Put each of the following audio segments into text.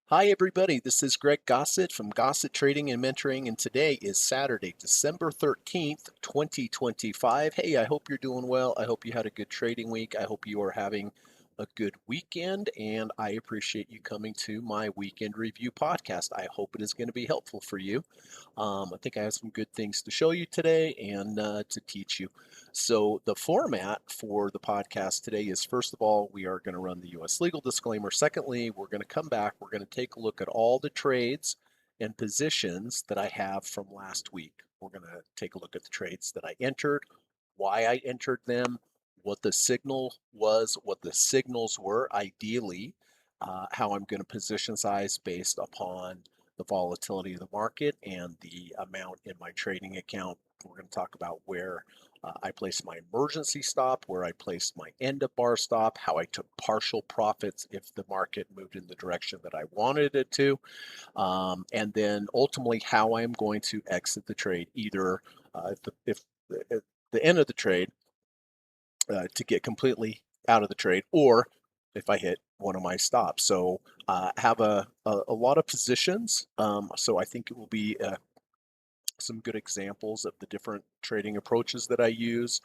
Hi, everybody. This is Greg Gossett from Gossett Trading and Mentoring, and today is Saturday, December 13th, 2025. Hey, I hope you're doing well. I hope you had a good trading week. I hope you are having a good weekend, and I appreciate you coming to my weekend review podcast. I hope it is going to be helpful for you. I think I have some good things to show you today and to teach you. So, the format for the podcast today is first of all, we are going to run the US legal disclaimer. Secondly, we're going to come back, we're going to take a look at all the trades and positions that I have from last week. We're going to take a look at the trades that I entered, why I entered them, what the signal was, what the signals were, ideally, how I'm going to position size based upon the volatility of the market and the amount in my trading account. We're going to talk about where I placed my emergency stop, where I placed my end of bar stop, how I took partial profits if the market moved in the direction that I wanted it to, and then ultimately how I am going to exit the trade, either if at the end of the trade to get completely out of the trade, or if I hit one of my stops. So have a lot of positions. So I think it will be some good examples of the different trading approaches that I use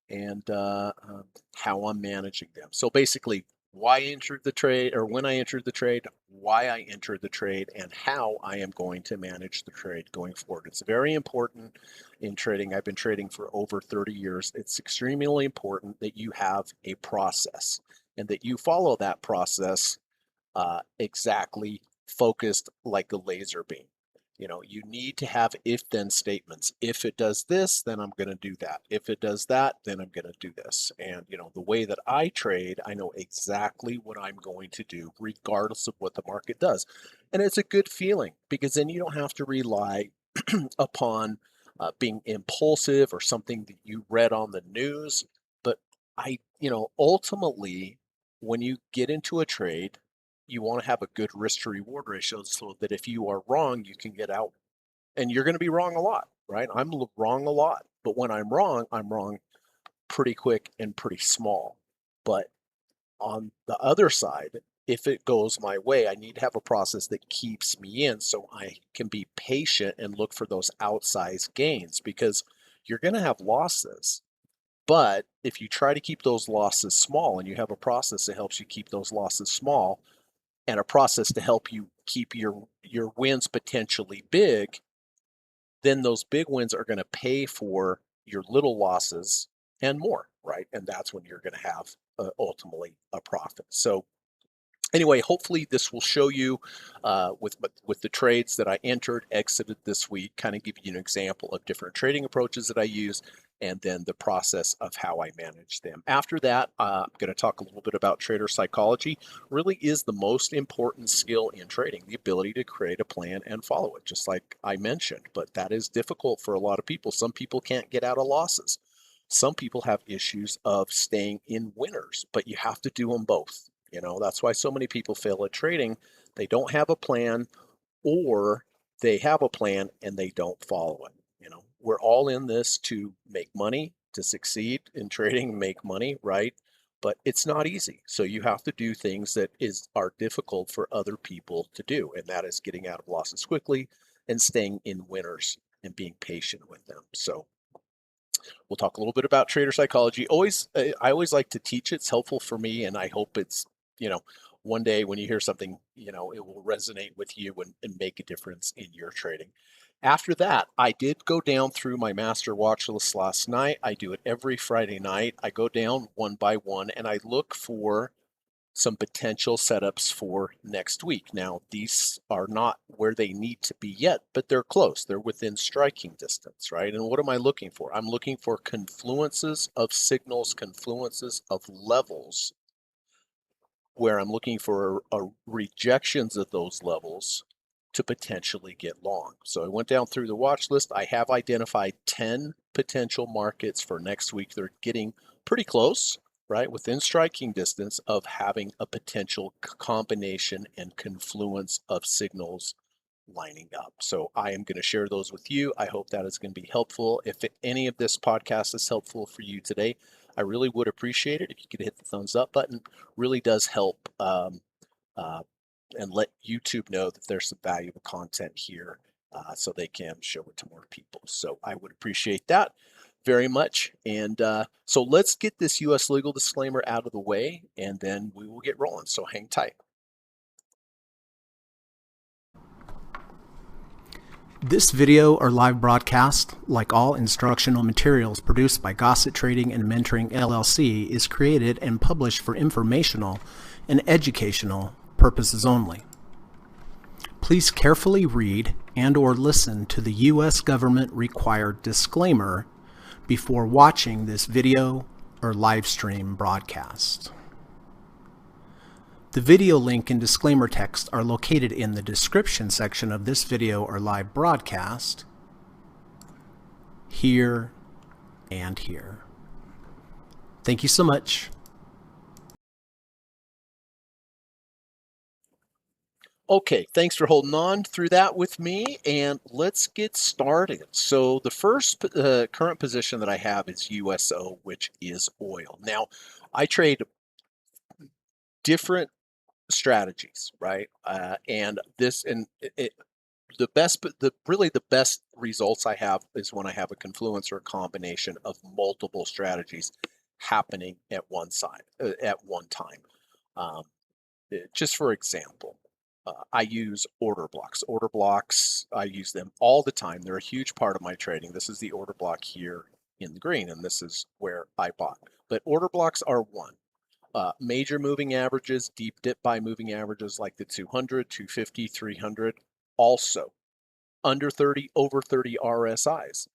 and how I'm managing them. So basically, why I entered the trade, or when I entered the trade, why I entered the trade, and how I am going to manage the trade going forward. It's very important in trading. I've been trading for over 30 years. It's extremely important that you have a process and that you follow that process exactly, focused like a laser beam. You need to have if-then statements. If it does this, then I'm going to do that. If it does that, then I'm going to do this. And, the way that I trade, I know exactly what I'm going to do, regardless of what the market does. And it's a good feeling because then you don't have to rely upon being impulsive or something that you read on the news. But ultimately, when you get into a trade, you want to have a good risk to reward ratio so that if you are wrong, you can get out. And you're going to be wrong a lot, right? I'm wrong a lot. But when I'm wrong pretty quick and pretty small. But on the other side, if it goes my way, I need to have a process that keeps me in so I can be patient and look for those outsized gains because you're going to have losses. But if you try to keep those losses small and you have a process that helps you keep those losses small, and a process to help you keep your wins potentially big, then those big wins are going to pay for your little losses and more, right? And that's when you're going to have ultimately a profit. So anyway, hopefully this will show you with the trades that I entered, exited this week, kind of give you an example of different trading approaches that I use, and then the process of how I manage them. After that, I'm going to talk a little bit about trader psychology. Really is the most important skill in trading, the ability to create a plan and follow it, just like I mentioned. But that is difficult for a lot of people. Some people can't get out of losses. Some people have issues of staying in winners, but you have to do them both. That's why so many people fail at trading. They don't have a plan, or they have a plan and they don't follow it. We're all in this to make money, to succeed in trading, make money, right? But it's not easy. So you have to do things that are difficult for other people to do, and that is getting out of losses quickly and staying in winners and being patient with them. So we'll talk a little bit about trader psychology. I always like to teach it. It's helpful for me, and I hope it's, one day when you hear something, it will resonate with you and make a difference in your trading. After that, I did go down through my master watch list last night. I do it every Friday night. I go down one by one and I look for some potential setups for next week. Now, these are not where they need to be yet, but they're close. They're within striking distance, right? And what am I looking for? I'm looking for confluences of signals, confluences of levels, where I'm looking for rejections of those levels to potentially get long. So I went down through the watch list. I have identified 10 potential markets for next week. They're getting pretty close, right? Within striking distance of having a potential combination and confluence of signals lining up. So I am going to share those with you. I hope that is going to be helpful. If any of this podcast is helpful for you today, I really would appreciate it if you could hit the thumbs up button. Really does help and let YouTube know that there's some valuable content here so they can show it to more people. So I would appreciate that very much. And so let's get this U.S. legal disclaimer out of the way, and then we will get rolling. So hang tight. This video or live broadcast, like all instructional materials produced by Gossett Trading and Mentoring LLC, is created and published for informational and educational purposes only. Please carefully read and/or listen to the U.S. government required disclaimer before watching this video or live stream broadcast. The video link and disclaimer text are located in the description section of this video or live broadcast, here and here. Thank you so much. Okay, thanks for holding on through that with me, and let's get started. So the first current position that I have is USO, which is oil. Now, I trade different strategies, right? And the best results I have is when I have a confluence or a combination of multiple strategies happening at one time. Just for example, I use order blocks. Order blocks, I use them all the time. They're a huge part of my trading. This is the order block here in the green, and this is where I bought. But order blocks are one. Major moving averages, deep dip by moving averages like the 200, 250, 300. Also, under 30, over 30 RSIs.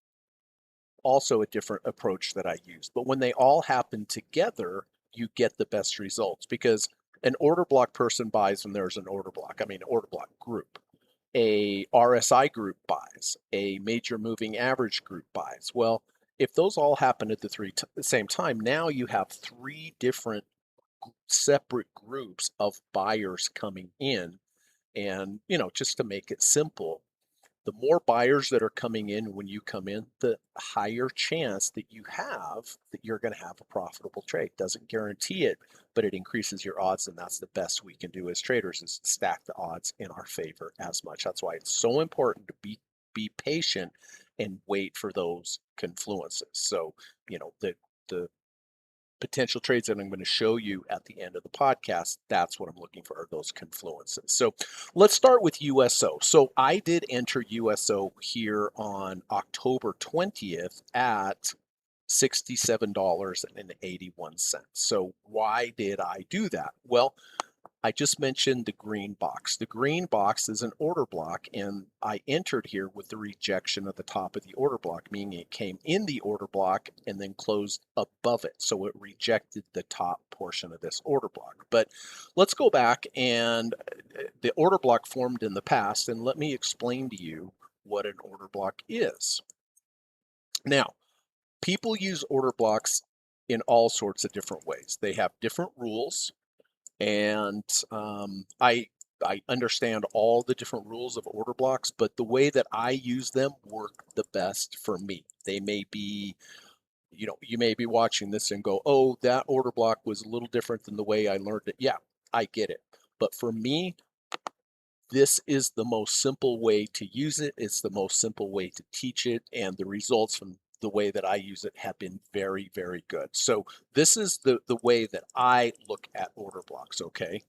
Also a different approach that I use. But when they all happen together, you get the best results because an order block person buys when there's an order block. I mean, order block group. A RSI group buys. A major moving average group buys. Well, if those all happen at the same time, now you have three different separate groups of buyers coming in. And, just to make it simple, the more buyers that are coming in when you come in, the higher chance that you have that you're going to have a profitable trade. Doesn't guarantee it, but it increases your odds, and that's the best we can do as traders is stack the odds in our favor as much. That's why it's so important to be patient and wait for those confluences. So, the potential trades that I'm going to show you at the end of the podcast, that's what I'm looking for, are those confluences. So let's start with USO. So I did enter USO here on October 20th at $67.81. So why did I do that? Well, I just mentioned the green box. The green box is an order block, and I entered here with the rejection at the top of the order block, meaning it came in the order block and then closed above it. So it rejected the top portion of this order block. But let's go back, and the order block formed in the past, and let me explain to you what an order block is. Now, people use order blocks in all sorts of different ways. They have different rules. And I understand all the different rules of order blocks, but the way that I use them work the best for me. They may be, you may be watching this and go, oh, that order block was a little different than the way I learned it. Yeah, I get it. But for me, this is the most simple way to use it. It's the most simple way to teach it. And the results from the way that I use it have been very, very good. So this is the way that I look at order blocks, okay?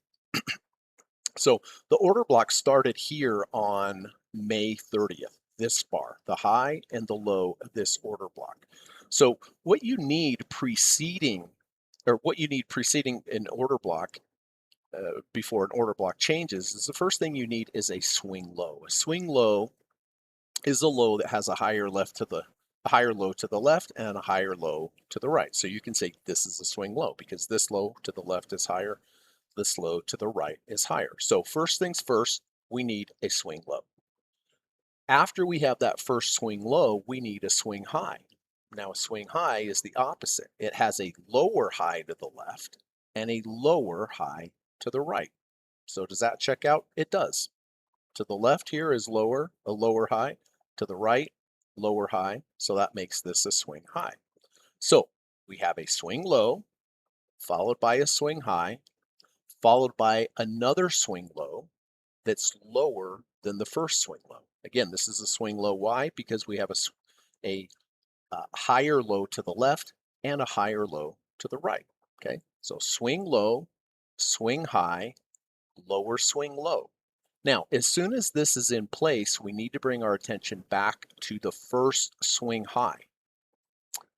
So the order block started here on May 30th, this bar, the high and the low of this order block. So what you need preceding an order block before an order block changes is the first thing you need is a swing low. A swing low is a low that has a higher low to the left and a higher low to the right. So you can say this is a swing low because this low to the left is higher, this low to the right is higher. So first things first, we need a swing low. After we have that first swing low, we need a swing high. Now a swing high is the opposite. It has a lower high to the left and a lower high to the right. So does that check out? It does. To the left here is a lower high. To the right, lower high. So that makes this a swing high. So we have a swing low, followed by a swing high, followed by another swing low, that's lower than the first swing low. Again, this is a swing low. Why? Because we have a higher low to the left and a higher low to the right. Okay, so swing low, swing high, lower swing low. Now, as soon as this is in place, we need to bring our attention back to the first swing high.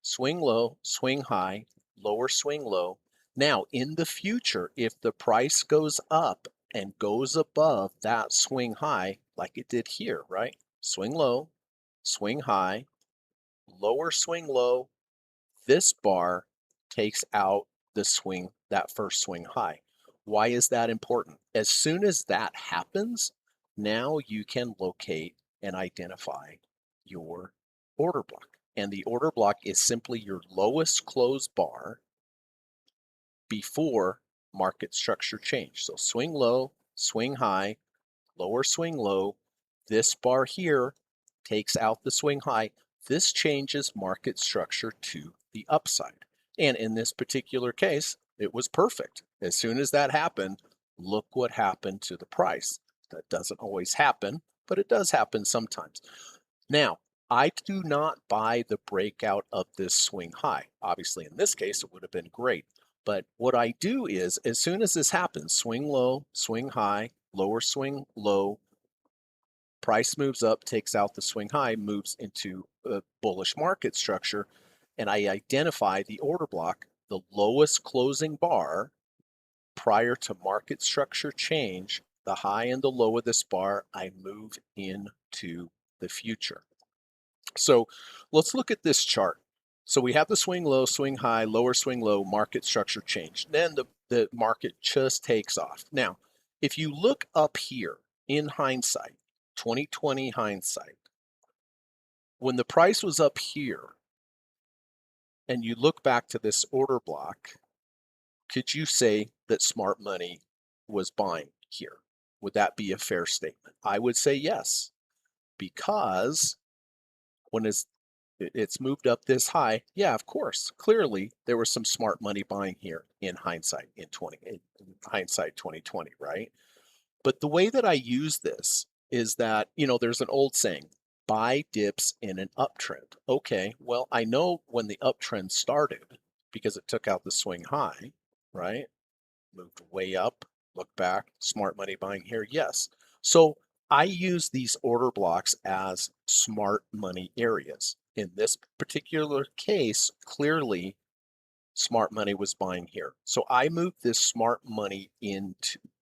Swing low, swing high, lower swing low. Now, in the future, if the price goes up and goes above that swing high, like it did here, right? Swing low, swing high, lower swing low, this bar takes out the swing, that first swing high. Why is that important? As soon as that happens, now you can locate and identify your order block. And the order block is simply your lowest close bar before market structure change. So swing low, swing high, lower swing low. This bar here takes out the swing high. This changes market structure to the upside. And in this particular case, it was perfect. As soon as that happened, look what happened to the price. That doesn't always happen, but it does happen sometimes. Now, I do not buy the breakout of this swing high. Obviously, in this case, it would have been great. But what I do is, as soon as this happens, swing low, swing high, lower swing low, price moves up, takes out the swing high, moves into a bullish market structure, and I identify the order block, the lowest closing bar prior to market structure change, the high and the low of this bar, I move into the future. So let's look at this chart. So we have the swing low, swing high, lower swing low, market structure change. Then the market just takes off. Now, if you look up here in hindsight, 2020 hindsight, when the price was up here and you look back to this order block, could you say that smart money was buying here? Would that be a fair statement? I would say yes, because when it's moved up this high, yeah, of course, clearly there was some smart money buying here in hindsight in hindsight 2020, right? But the way that I use this is that, there's an old saying, buy dips in an uptrend. Okay, well, I know when the uptrend started because it took out the swing high, right? Moved way up, look back, smart money buying here, yes. So I use these order blocks as smart money areas. In this particular case, clearly smart money was buying here. So I moved this smart money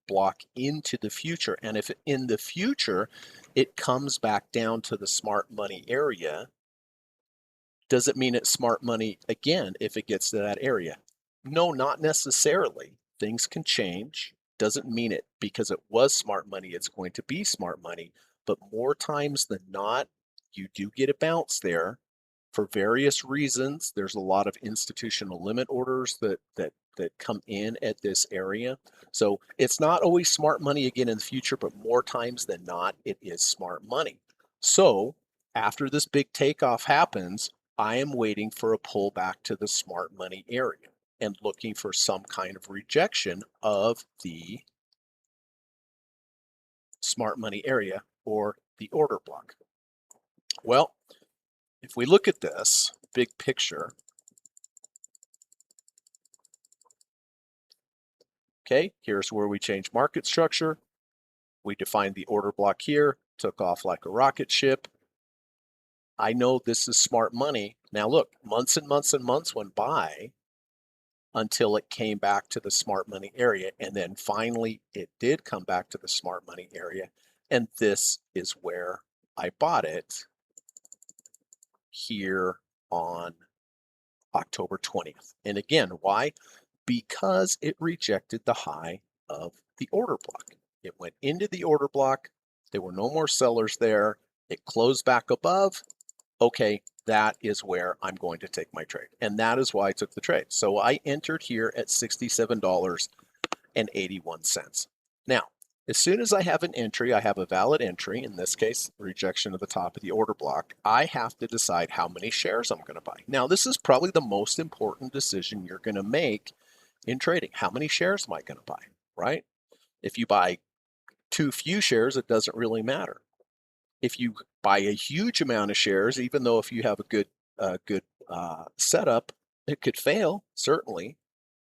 block into the future. And if in the future it comes back down to the smart money area, does it mean it's smart money again if it gets to that area? No, not necessarily. Things can change. Doesn't mean it because it was smart money, it's going to be smart money. But more times than not, you do get a bounce there for various reasons. There's a lot of institutional limit orders that come in at this area. So it's not always smart money again in the future, but more times than not, it is smart money. So after this big takeoff happens, I am waiting for a pullback to the smart money area and looking for some kind of rejection of the smart money area or the order block. Well, if we look at this big picture, okay, here's where we change market structure. We defined the order block here, took off like a rocket ship. I know this is smart money. Now look, months and months and months went by until it came back to the smart money area. And then finally it did come back to the smart money area. And this is where I bought it here on October 20th. And again, why? Because it rejected the high of the order block. It went into the order block. There were no more sellers there. It closed back above. Okay, that is where I'm going to take my trade. And that is why I took the trade. So I entered here at $67.81. Now, as soon as I have an entry, I have a valid entry, in this case, rejection of the top of the order block, I have to decide how many shares I'm going to buy. Now, this is probably the most important decision you're going to make in trading. How many shares am I going to buy, right? If you buy Too few shares, it doesn't really matter. If you buy a huge amount of shares, even though if you have a good setup, it could fail, certainly.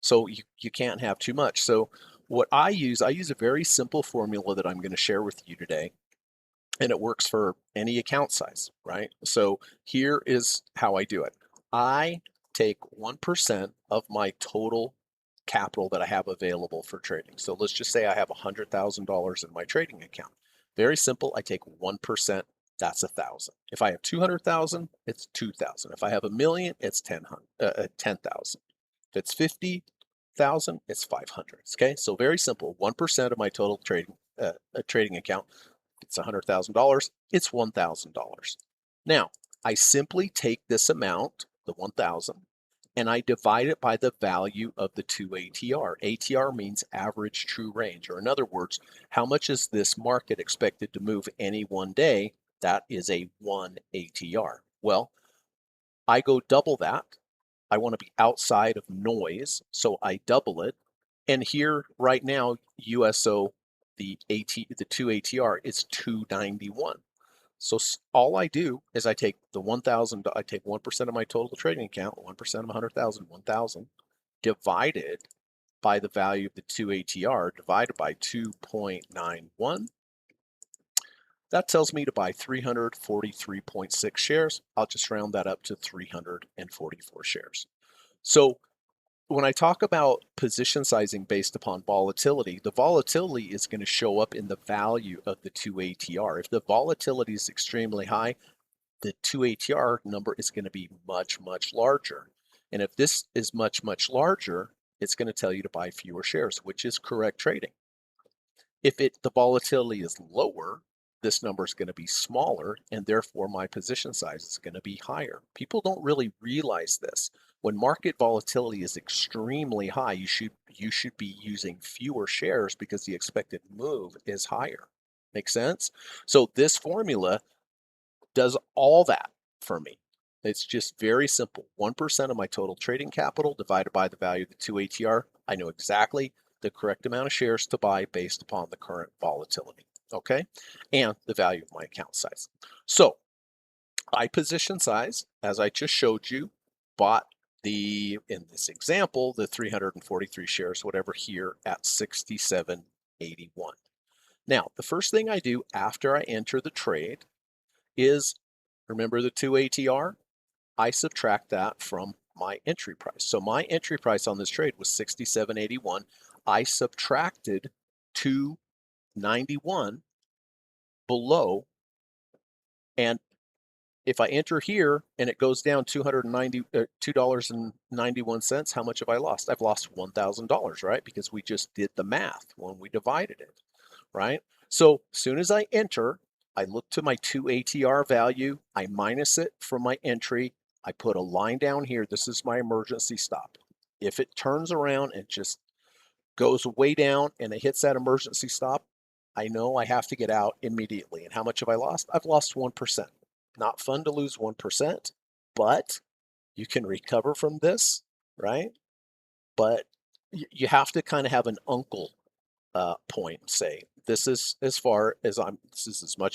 So you can't have too much. So what I use a very simple formula that I'm going to share with you today, and it works for any account size, right? So here is how I do it. I take 1% of my total capital that I have available for trading. So let's just say I have $100,000 in my trading account. Very simple. I take 1%. That's 1,000. If I have 200,000, it's 2,000. If I have a million, it's 10,000. If it's 50,000, it's 500. Okay, so very simple. 1% of my total trading account. It's $100,000. It's $1,000. Now I simply take this amount, the 1,000, and I divide it by the value of the 2 ATR. ATR means average true range, or in other words, how much is this market expected to move any one day? That is a 1 ATR. Well, I go double that. I want to be outside of noise, so I double it. And here right now, USO, the 2 ATR is 291. So all I do is I take the 1,000, I take 1% of my total trading account, 1% of 100,000, 1,000, divided by the value of the 2 ATR, divided by 2.91. That tells me to buy 343.6 shares. I'll just round that up to 344 shares. So when I talk about position sizing based upon volatility, the volatility is going to show up in the value of the 2 ATR. If the volatility is extremely high, the 2 ATR number is going to be much, much larger. And if this is much, much larger, it's going to tell you to buy fewer shares, which is correct trading. If the volatility is lower, this number is going to be smaller, and therefore my position size is going to be higher. People don't really realize this. When market volatility is extremely high, you should be using fewer shares because the expected move is higher. Make sense? So this formula does all that for me. It's just very simple. 1% of my total trading capital divided by the value of the 2 ATR. I know exactly the correct amount of shares to buy based upon the current volatility, okay? And the value of my account size. So I position size, as I just showed you, bought in this example, the 343 shares, whatever, here at 67.81. Now, the first thing I do after I enter the trade is, remember the 2 ATR? I subtract that from my entry price. So my entry price on this trade was 67.81. I subtracted 291 below, and if I enter here and it goes down $2.91, how much have I lost? I've lost $1,000, right? Because we just did the math when we divided it, right? So as soon as I enter, I look to my 2 ATR value, I minus it from my entry, I put a line down here. This is my emergency stop. If it turns around and just goes way down and it hits that emergency stop, I know I have to get out immediately. And how much have I lost? I've lost 1%. Not fun to lose 1%, but you can recover from this, right? But you have to kind of have an uncle point and say, this is as much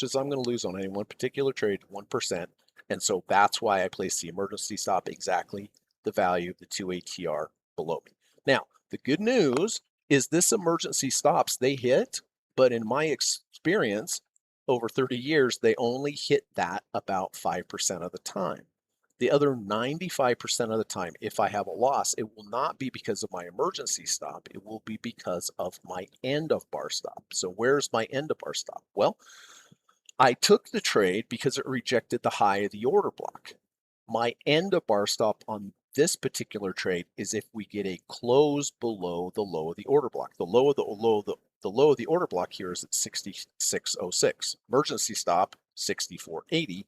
as I'm going to lose on any one particular trade, 1%. And so that's why I place the emergency stop exactly the value of the 2 ATR below me. Now, the good news is this emergency stops, they hit, but in my experience, over 30 years, they only hit that about 5% of the time. The other 95% of the time, if I have a loss, it will not be because of my emergency stop. It will be because of my end of bar stop. So where's my end of bar stop? Well, I took the trade because it rejected the high of the order block. My end of bar stop on this particular trade is if we get a close below the low of the order block. The low of the order block here is at 66.06. Emergency stop 64.80.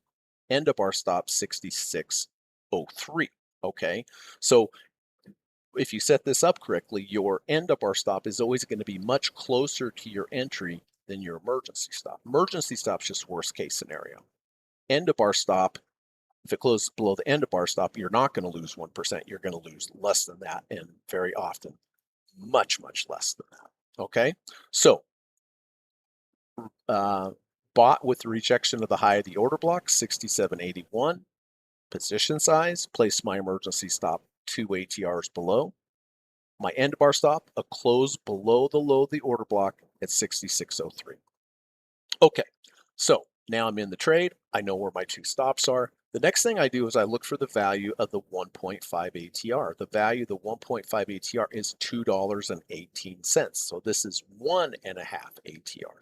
End of bar stop 66.03. Okay, so if you set this up correctly, your end of bar stop is always going to be much closer to your entry than your emergency stop. Emergency stop is just worst case scenario. End of bar stop, if it closes below the end of bar stop, you're not going to lose 1%. You're going to lose less than that, and very often much, much less than that. Okay, so bought with the rejection of the high of the order block, 67.81. Position size, place my emergency stop 2 ATRs below. My end bar stop, a close below the low of the order block at 66.03. Okay, so now I'm in the trade. I know where my two stops are. The next thing I do is I look for the value of the 1.5 ATR. The value of the 1.5 ATR is $2.18. So this is 1.5 ATR.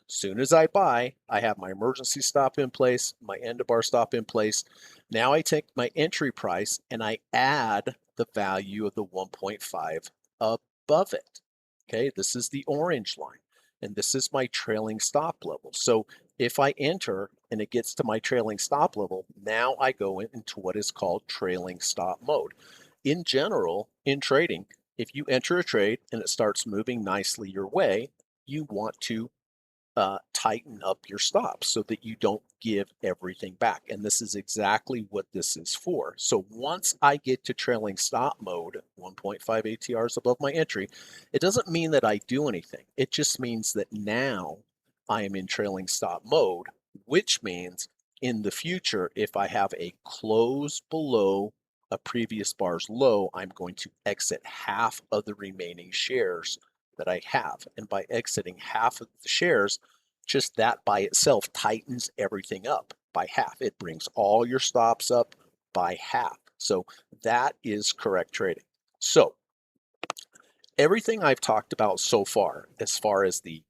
Soon as I buy, I have my emergency stop in place, my end of bar stop in place. Now I take my entry price and I add the value of the 1.5 above it. Okay, this is the orange line, and this is my trailing stop level. So if I enter and it gets to my trailing stop level, now I go into what is called trailing stop mode. In general, in trading, if you enter a trade and it starts moving nicely your way, you want to tighten up your stops so that you don't give everything back. And this is exactly what this is for. So once I get to trailing stop mode, 1.5 ATRs above my entry, it doesn't mean that I do anything. It just means that now I am in trailing stop mode, which means in the future, if I have a close below a previous bar's low, I'm going to exit half of the remaining shares that I have. And by exiting half of the shares, just that by itself tightens everything up by half. It brings all your stops up by half. So that is correct trading. So everything I've talked about so far, as far as the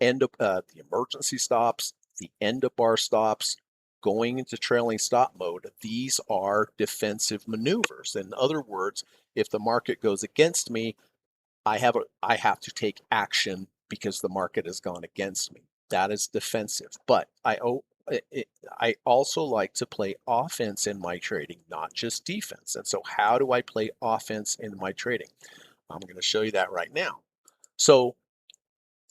end of the emergency stops, the end of bar stops, going into trailing stop mode, these are defensive maneuvers. In other words, if the market goes against me, I have to take action because the market has gone against me. That is defensive. But I also like to play offense in my trading, not just defense. And so how do I play offense in my trading? I'm going to show you that right now. So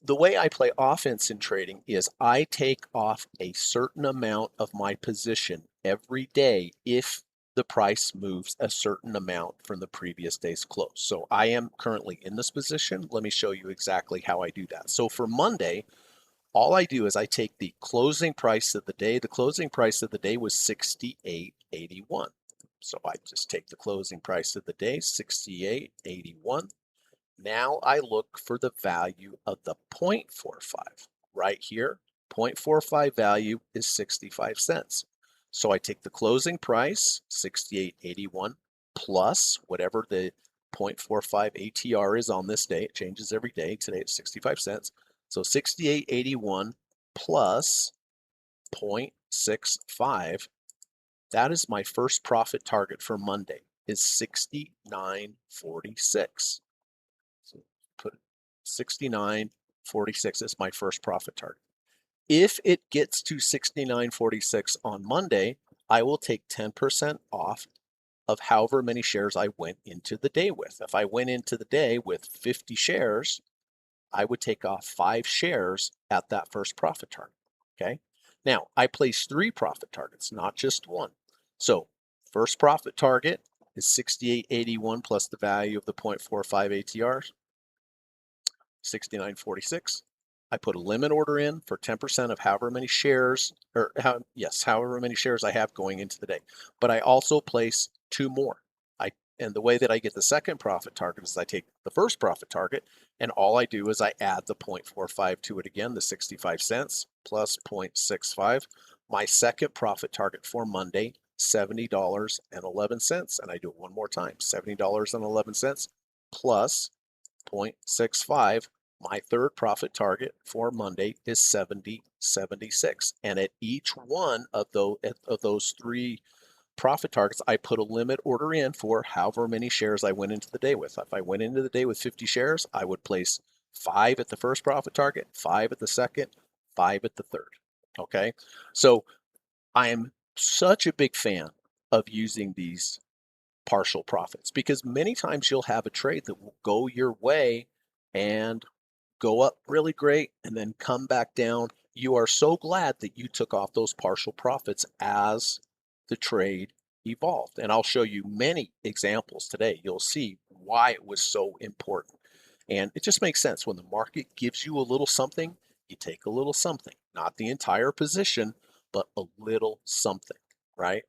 the way I play offense in trading is I take off a certain amount of my position every day if the price moves a certain amount from the previous day's close. So I am currently in this position. Let me show you exactly how I do that. So for Monday, all I do is I take the closing price of the day. The closing price of the day was 68.81. So I just take the closing price of the day, 68.81. Now I look for the value of the 0.45 right here. 0.45 value is 65 cents. So I take the closing price, 68.81, plus whatever the 0.45 ATR is on this day. It changes every day. Today it's 65 cents. So 68.81 plus 0.65. That is my first profit target for Monday, is 69.46. So put 69.46 as my first profit target. If it gets to 69.46 on Monday, I will take 10% off of however many shares I went into the day with. If I went into the day with 50 shares, I would take off 5 shares at that first profit target. Okay. Now I place 3 profit targets, not just one. So first profit target is 68.81 plus the value of the 0.45 ATRs. 69.46. I put a limit order in for 10% of however many shares, however many shares I have going into the day. But I also place 2 more. And the way that I get the second profit target is I take the first profit target, and all I do is I add the 0.45 to it again, the 65 cents plus 0.65. My second profit target for Monday, $70.11, and I do it one more time, $70.11 plus 0.65. My third profit target for Monday is 70.76. And at each one of those 3 profit targets, I put a limit order in for however many shares I went into the day with. If I went into the day with 50 shares, I would place 5 at the first profit target, 5 at the second, 5 at the third. Okay. So I am such a big fan of using these partial profits because many times you'll have a trade that will go your way and go up really great and then come back down. You are so glad that you took off those partial profits as the trade evolved. And I'll show you many examples today. You'll see why it was so important. And it just makes sense when the market gives you a little something, You take a little something, not the entire position, but a little something, right?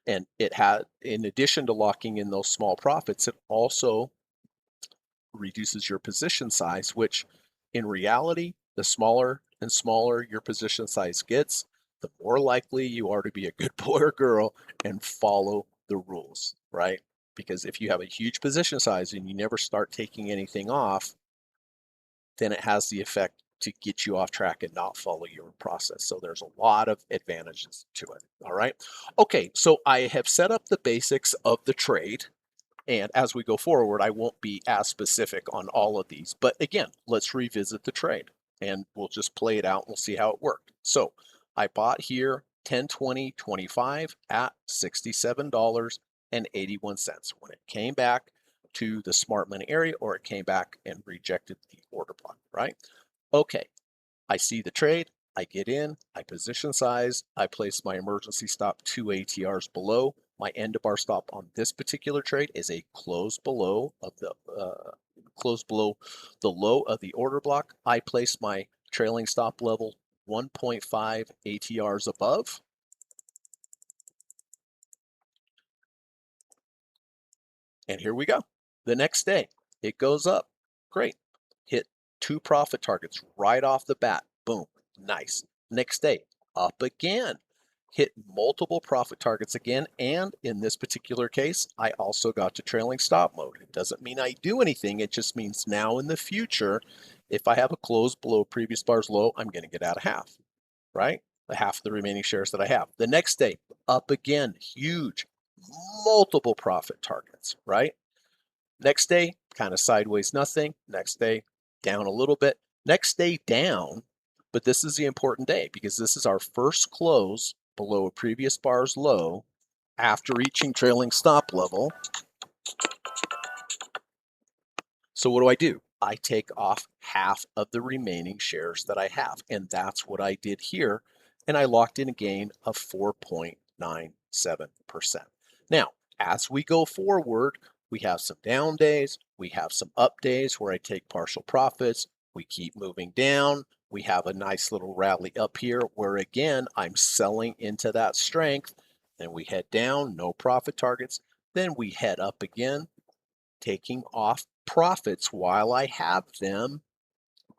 And it had, in addition to locking in those small profits, it also reduces your position size, which in reality, the smaller and smaller your position size gets, the more likely you are to be a good boy or girl and follow the rules, right? Because if you have a huge position size and you never start taking anything off, then it has the effect to get you off track and not follow your process. So there's a lot of advantages to it. All right. Okay. So I have set up the basics of the trade. And as we go forward, I won't be as specific on all of these. But again, let's revisit the trade and we'll just play it out and we'll see how it worked. So I bought here 10/20/25 at $67.81. When it came back to the smart money area, or it came back and rejected the order block, right? Okay, I see the trade, I get in, I position size, I place my emergency stop 2 ATRs below. My end of bar stop on this particular trade is a close below the low of the order block. I place my trailing stop level 1.5 ATRs above. And here we go. The next day, it goes up. Great. Hit 2 profit targets right off the bat. Boom. Nice. Next day, up again. Hit multiple profit targets again. And in this particular case, I also got to trailing stop mode. It doesn't mean I do anything. It just means now in the future, if I have a close below previous bar's low, I'm going to get out of half, right? The half of the remaining shares that I have. The next day, up again, huge, multiple profit targets, right? Next day, kind of sideways, nothing. Next day, down a little bit. Next day, down. But this is the important day because this is our first close below a previous bar's low after reaching trailing stop level. So what do? I take off half of the remaining shares that I have. And that's what I did here. And I locked in a gain of 4.97%. Now, as we go forward, we have some down days, we have some up days where I take partial profits, we keep moving down, we have a nice little rally up here where again, I'm selling into that strength, then we head down, no profit targets, then we head up again, taking off profits while I have them,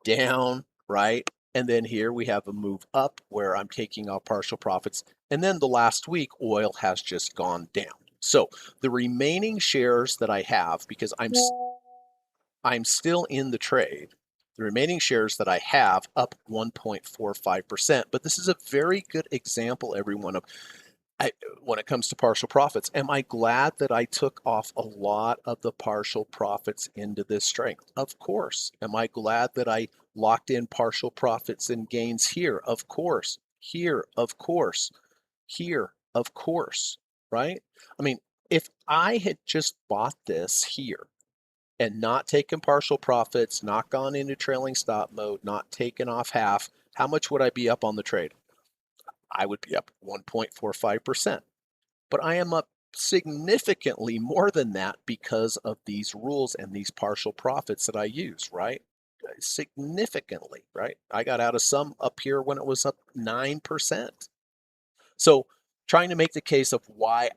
down, right? And then here we have a move up where I'm taking off partial profits. And then the last week, oil has just gone down. So the remaining shares that I have, because I'm still in the trade, the remaining shares that I have up 1.45%. But this is a very good example, everyone, of when it comes to partial profits. Am I glad that I took off a lot of the partial profits into this strength? Of course. Am I glad that I locked in partial profits and gains here? Of course. Here, of course. Here, of course. Right? I mean, if I had just bought this here and not taken partial profits, not gone into trailing stop mode, not taken off half, how much would I be up on the trade? I would be up 1.45%. But I am up significantly more than that because of these rules and these partial profits that I use, right? Significantly, right? I got out of some up here when it was up 9%. So trying to make the case of why,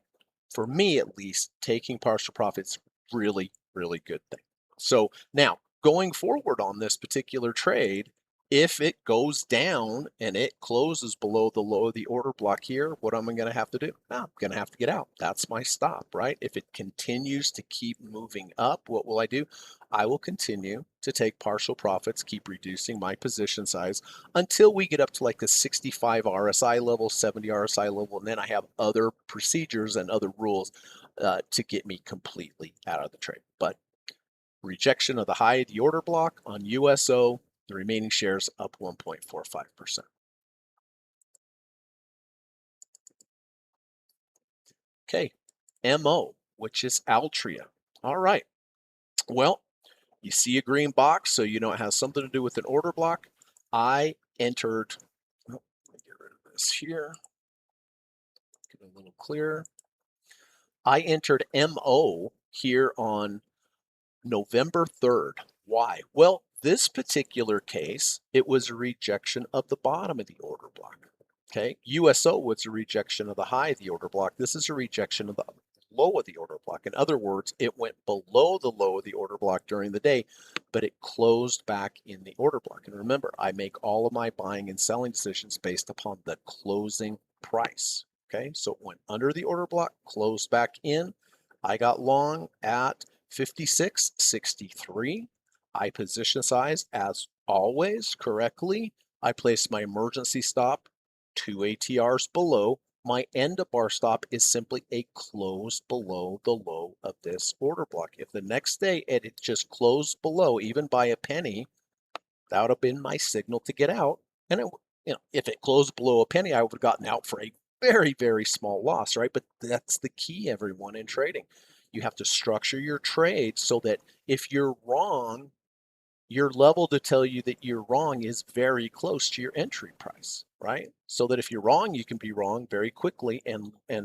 for me at least, taking partial profits really, really good thing. So now going forward on this particular trade, if it goes down and it closes below the low of the order block here, what am I going to have to do? I'm going to have to get out. That's my stop, right? If it continues to keep moving up, what will I do? I will continue to take partial profits, keep reducing my position size until we get up to like the 65 RSI level, 70 RSI level, and then I have other procedures and other rules to get me completely out of the trade. But rejection of the high of the order block on USO, the remaining shares up 1.45%. Okay, MO, which is Altria. All right. Well, you see a green box, so you know it has something to do with an order block. I entered, let me get rid of this here, get it a little clearer. I entered MO here on November 3rd. Why? Well, this particular case, it was a rejection of the bottom of the order block. Okay, USO was a rejection of the high of the order block. This is a rejection of the low of the order block. In other words, it went below the low of the order block during the day, but it closed back in the order block. And remember, I make all of my buying and selling decisions based upon the closing price. Okay, so it went under the order block, closed back in. I got long at 56.63. I position size as always correctly. I place my emergency stop 2 ATRs below. My end of bar stop is simply a close below the low of this order block. If the next day it just closed below, even by a penny, that would have been my signal to get out. And if it closed below a penny, I would have gotten out for a very, very small loss, right? But that's the key, everyone, in trading. You have to structure your trade so that if you're wrong, your level to tell you that you're wrong is very close to your entry price, right? So that if you're wrong, you can be wrong very quickly and a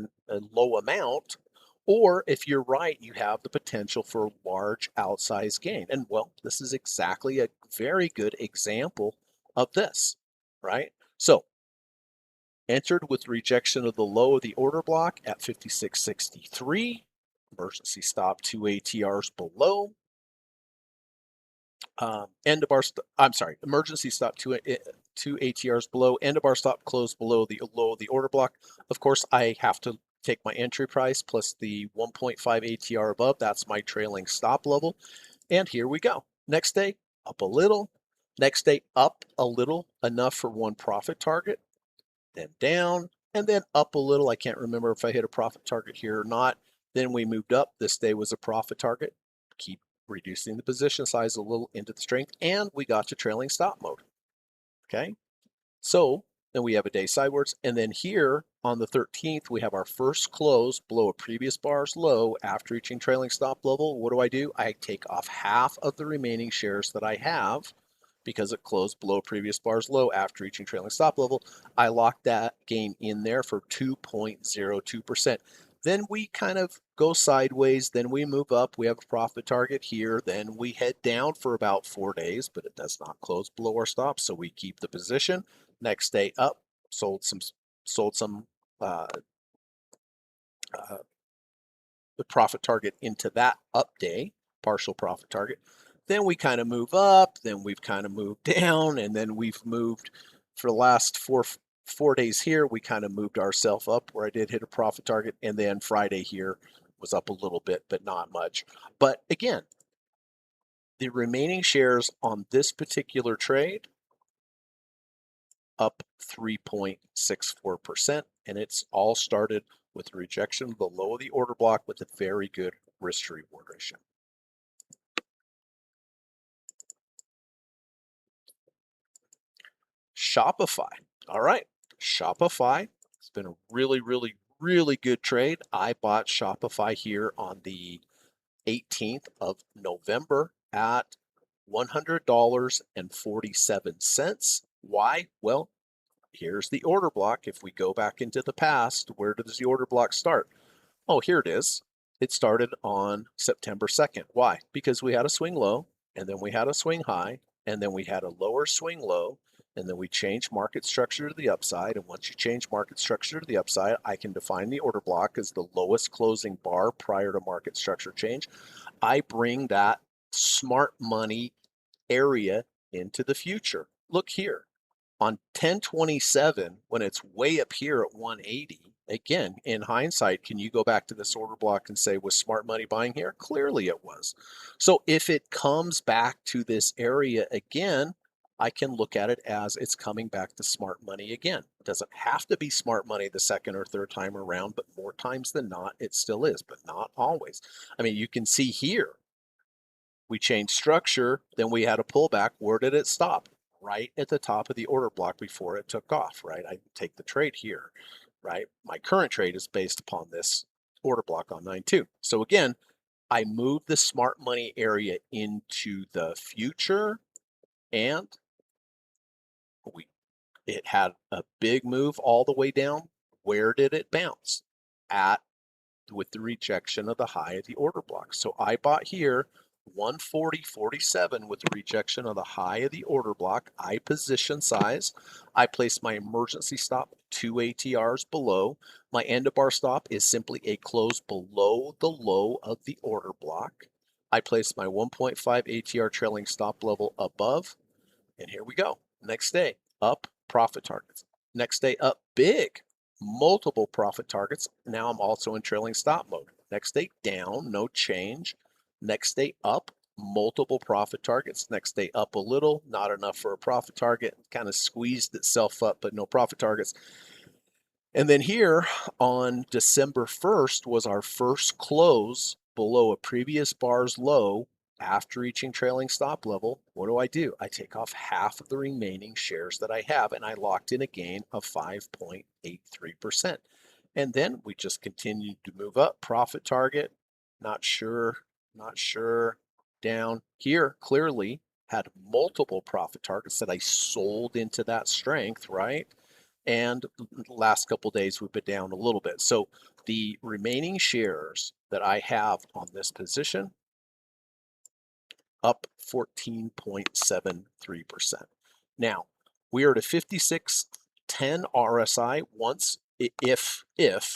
low amount. Or if you're right, you have the potential for a large outsized gain. And well, this is exactly a very good example of this, right? So entered with rejection of the low of the order block at 56.63. Emergency stop 2 ATRs below. End of bar, I'm sorry, emergency stop 2 ATRs below, end of bar stop closed below the low of the order block. Of course, I have to take my entry price plus the 1.5 ATR above. That's my trailing stop level. And here we go. Next day, up a little. Next day, up a little, enough for one profit target. Then down, and then up a little. I can't remember if I hit a profit target here or not. Then we moved up. This day was a profit target. Keep reducing the position size a little into the strength, and we got to trailing stop mode. Okay, so then we have a day sidewards, and then here on the 13th, we have our first close below a previous bar's low after reaching trailing stop level. What do? I take off half of the remaining shares that I have because it closed below previous bar's low after reaching trailing stop level. I lock that gain in there for 2.02%. Then we kind of go sideways, then we move up, we have a profit target here, then we head down for about 4 days, but it does not close below our stop, so we keep the position. Next day up, sold some the profit target into that up day, partial profit target. Then we kind of move up, then we've kind of moved down, and then we've moved for the last four days here, we kind of moved ourselves up where I did hit a profit target, and then Friday here was up a little bit, but not much. But again, the remaining shares on this particular trade up 3.64%, and it's all started with rejection of the low of the order block with a very good risk to reward ratio. Shopify. All right, Shopify. It's been a really, really, really good trade. I bought Shopify here on the 18th of November at $100.47. Why? Well, here's the order block. If we go back into the past, where does the order block start? Oh, here it is. It started on September 2nd. Why? Because we had a swing low, and then we had a swing high, and then we had a lower swing low, and then we changed market structure to the upside. And once you change market structure to the upside, I can define the order block as the lowest closing bar prior to market structure change. I bring that smart money area into the future. Look here. On 1027, when it's way up here at 180, again, in hindsight, can you go back to this order block and say, was smart money buying here? Clearly it was. So if it comes back to this area again, I can look at it as it's coming back to smart money again. It doesn't have to be smart money the second or third time around, but more times than not, it still is, but not always. I mean, you can see here, we changed structure, then we had a pullback. Where did it stop? Right at the top of the order block before it took off, right? I take the trade here, right? My current trade is based upon this order block on 9.2. So again, I moved the smart money area into the future, and it had a big move all the way down. Where did it bounce? With the rejection of the high of the order block. So I bought here 140.47 with rejection of the high of the order block. I position size. I place my emergency stop 2 ATRs below. My end of bar stop is simply a close below the low of the order block. I place my 1.5 ATR trailing stop level above, and here we go. Next day, up, profit targets. Next day, up big, multiple profit targets. Now I'm also in trailing stop mode. Next day, down, no change. Next day, up, multiple profit targets. Next day, up a little, not enough for a profit target. Kind of squeezed itself up, but no profit targets. And then here on December 1st was our first close below a previous bar's low after reaching trailing stop level. What do? I take off half of the remaining shares that I have, and I locked in a gain of 5.83%. And then we just continued to move up. Profit target, not sure, down. Here, clearly had multiple profit targets that I sold into that strength, right? And the last couple of days we've been down a little bit. So the remaining shares that I have on this position up 14.73%. Now we are at a 56.10 RSI once, if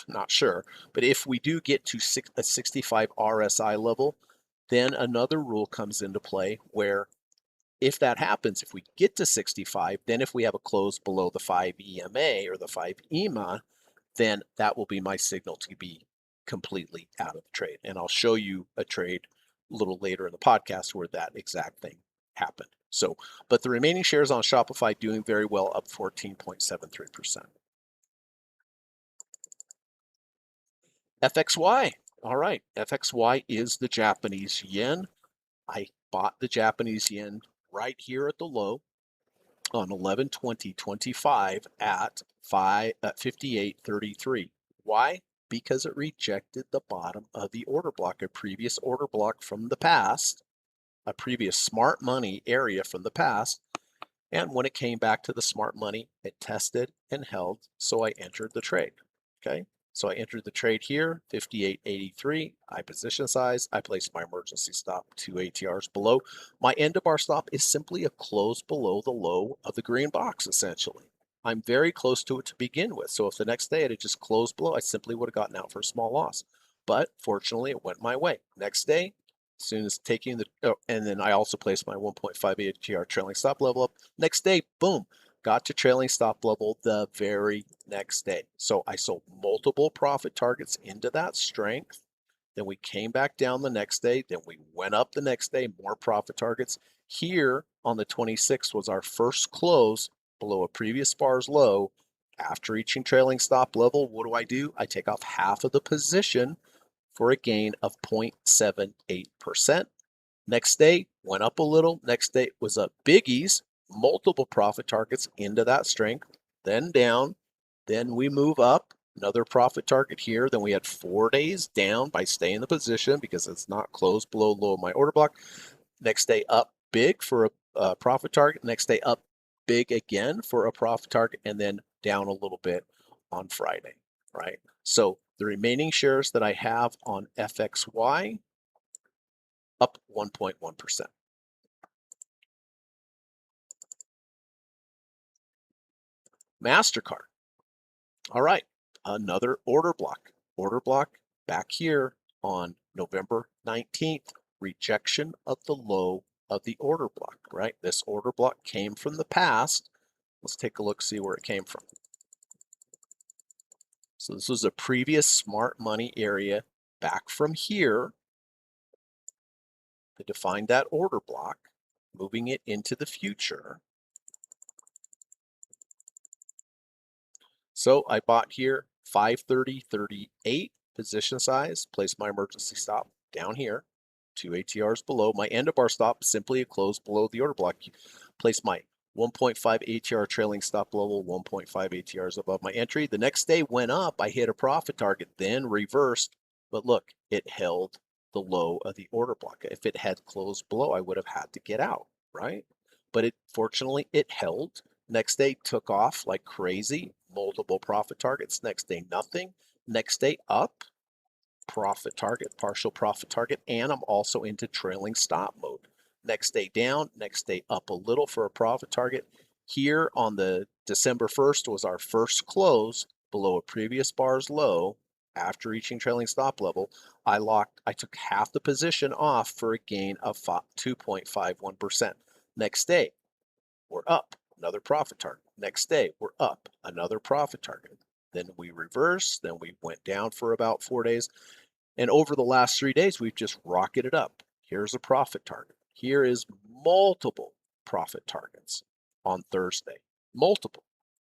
not sure, but if we do get to a 65 RSI level, then another rule comes into play where if that happens, if we get to 65, then if we have a close below the 5 EMA or the 5 EMA, then that will be my signal to be completely out of the trade. And I'll show you a trade a little later in the podcast where that exact thing happened. So, but the remaining shares on Shopify doing very well, up 14.73%. FXY. All right, FXY is the Japanese yen. I bought the Japanese yen right here at the low on 11/20/25 at 58.33. Why? Because it rejected the bottom of the order block, a previous order block from the past, a previous smart money area from the past. And when it came back to the smart money, it tested and held, so I entered the trade. Okay, so I entered the trade here, 58.83. I position size. I placed my emergency stop 2 ATRs below. My end of bar stop is simply a close below the low of the green box, essentially. I'm very close to it to begin with. So if the next day it had just closed below, I simply would have gotten out for a small loss. But fortunately, it went my way. Next day, as soon as taking the, and then I also placed my 1.5 ATR trailing stop level up. Next day, boom, got to trailing stop level the very next day. So I sold multiple profit targets into that strength. Then we came back down the next day. Then we went up the next day, more profit targets. Here on the 26th was our first close below a previous bar's low. After reaching trailing stop level, what do? I take off half of the position for a gain of 0.78%. Next day, went up a little. Next day was up biggies, multiple profit targets into that strength, then down. Then we move up, another profit target here. Then we had 4 days down by staying in the position because it's not closed below low of my order block. Next day up big for a profit target. Next day up big again for a profit target, and then down a little bit on Friday, right? So the remaining shares that I have on FXY up 1.1%. MasterCard. All right, another order block. Order block back here on November 19th. Rejection of the low of the order block, right? This order block came from the past. Let's take a look, see where it came from. So this was a previous smart money area back from here. I defined that order block, moving it into the future. So I bought here 530.38 position size, placed my emergency stop down here, 2 ATRs below. My end of bar stop, simply a close below the order block. Place my 1.5 ATR trailing stop level, 1.5 ATRs above my entry. The next day went up, I hit a profit target, then reversed, but look, it held the low of the order block. If it had closed below, I would have had to get out, right? But fortunately, it held. Next day took off like crazy, multiple profit targets. Next day, nothing. Next day, up. profit target, partial profit target, and I'm also into trailing stop mode. Next day down, next day up a little for a profit target. Here on the December 1st was our first close below a previous bar's low. After reaching trailing stop level, I took half the position off for a gain of 2.51%. Next day, we're up, another profit target. Next day, we're up, another profit target. Then we reversed, then we went down for about 4 days. And over the last 3 days, we've just rocketed up. Here's a profit target. Here is multiple profit targets on Thursday, multiple.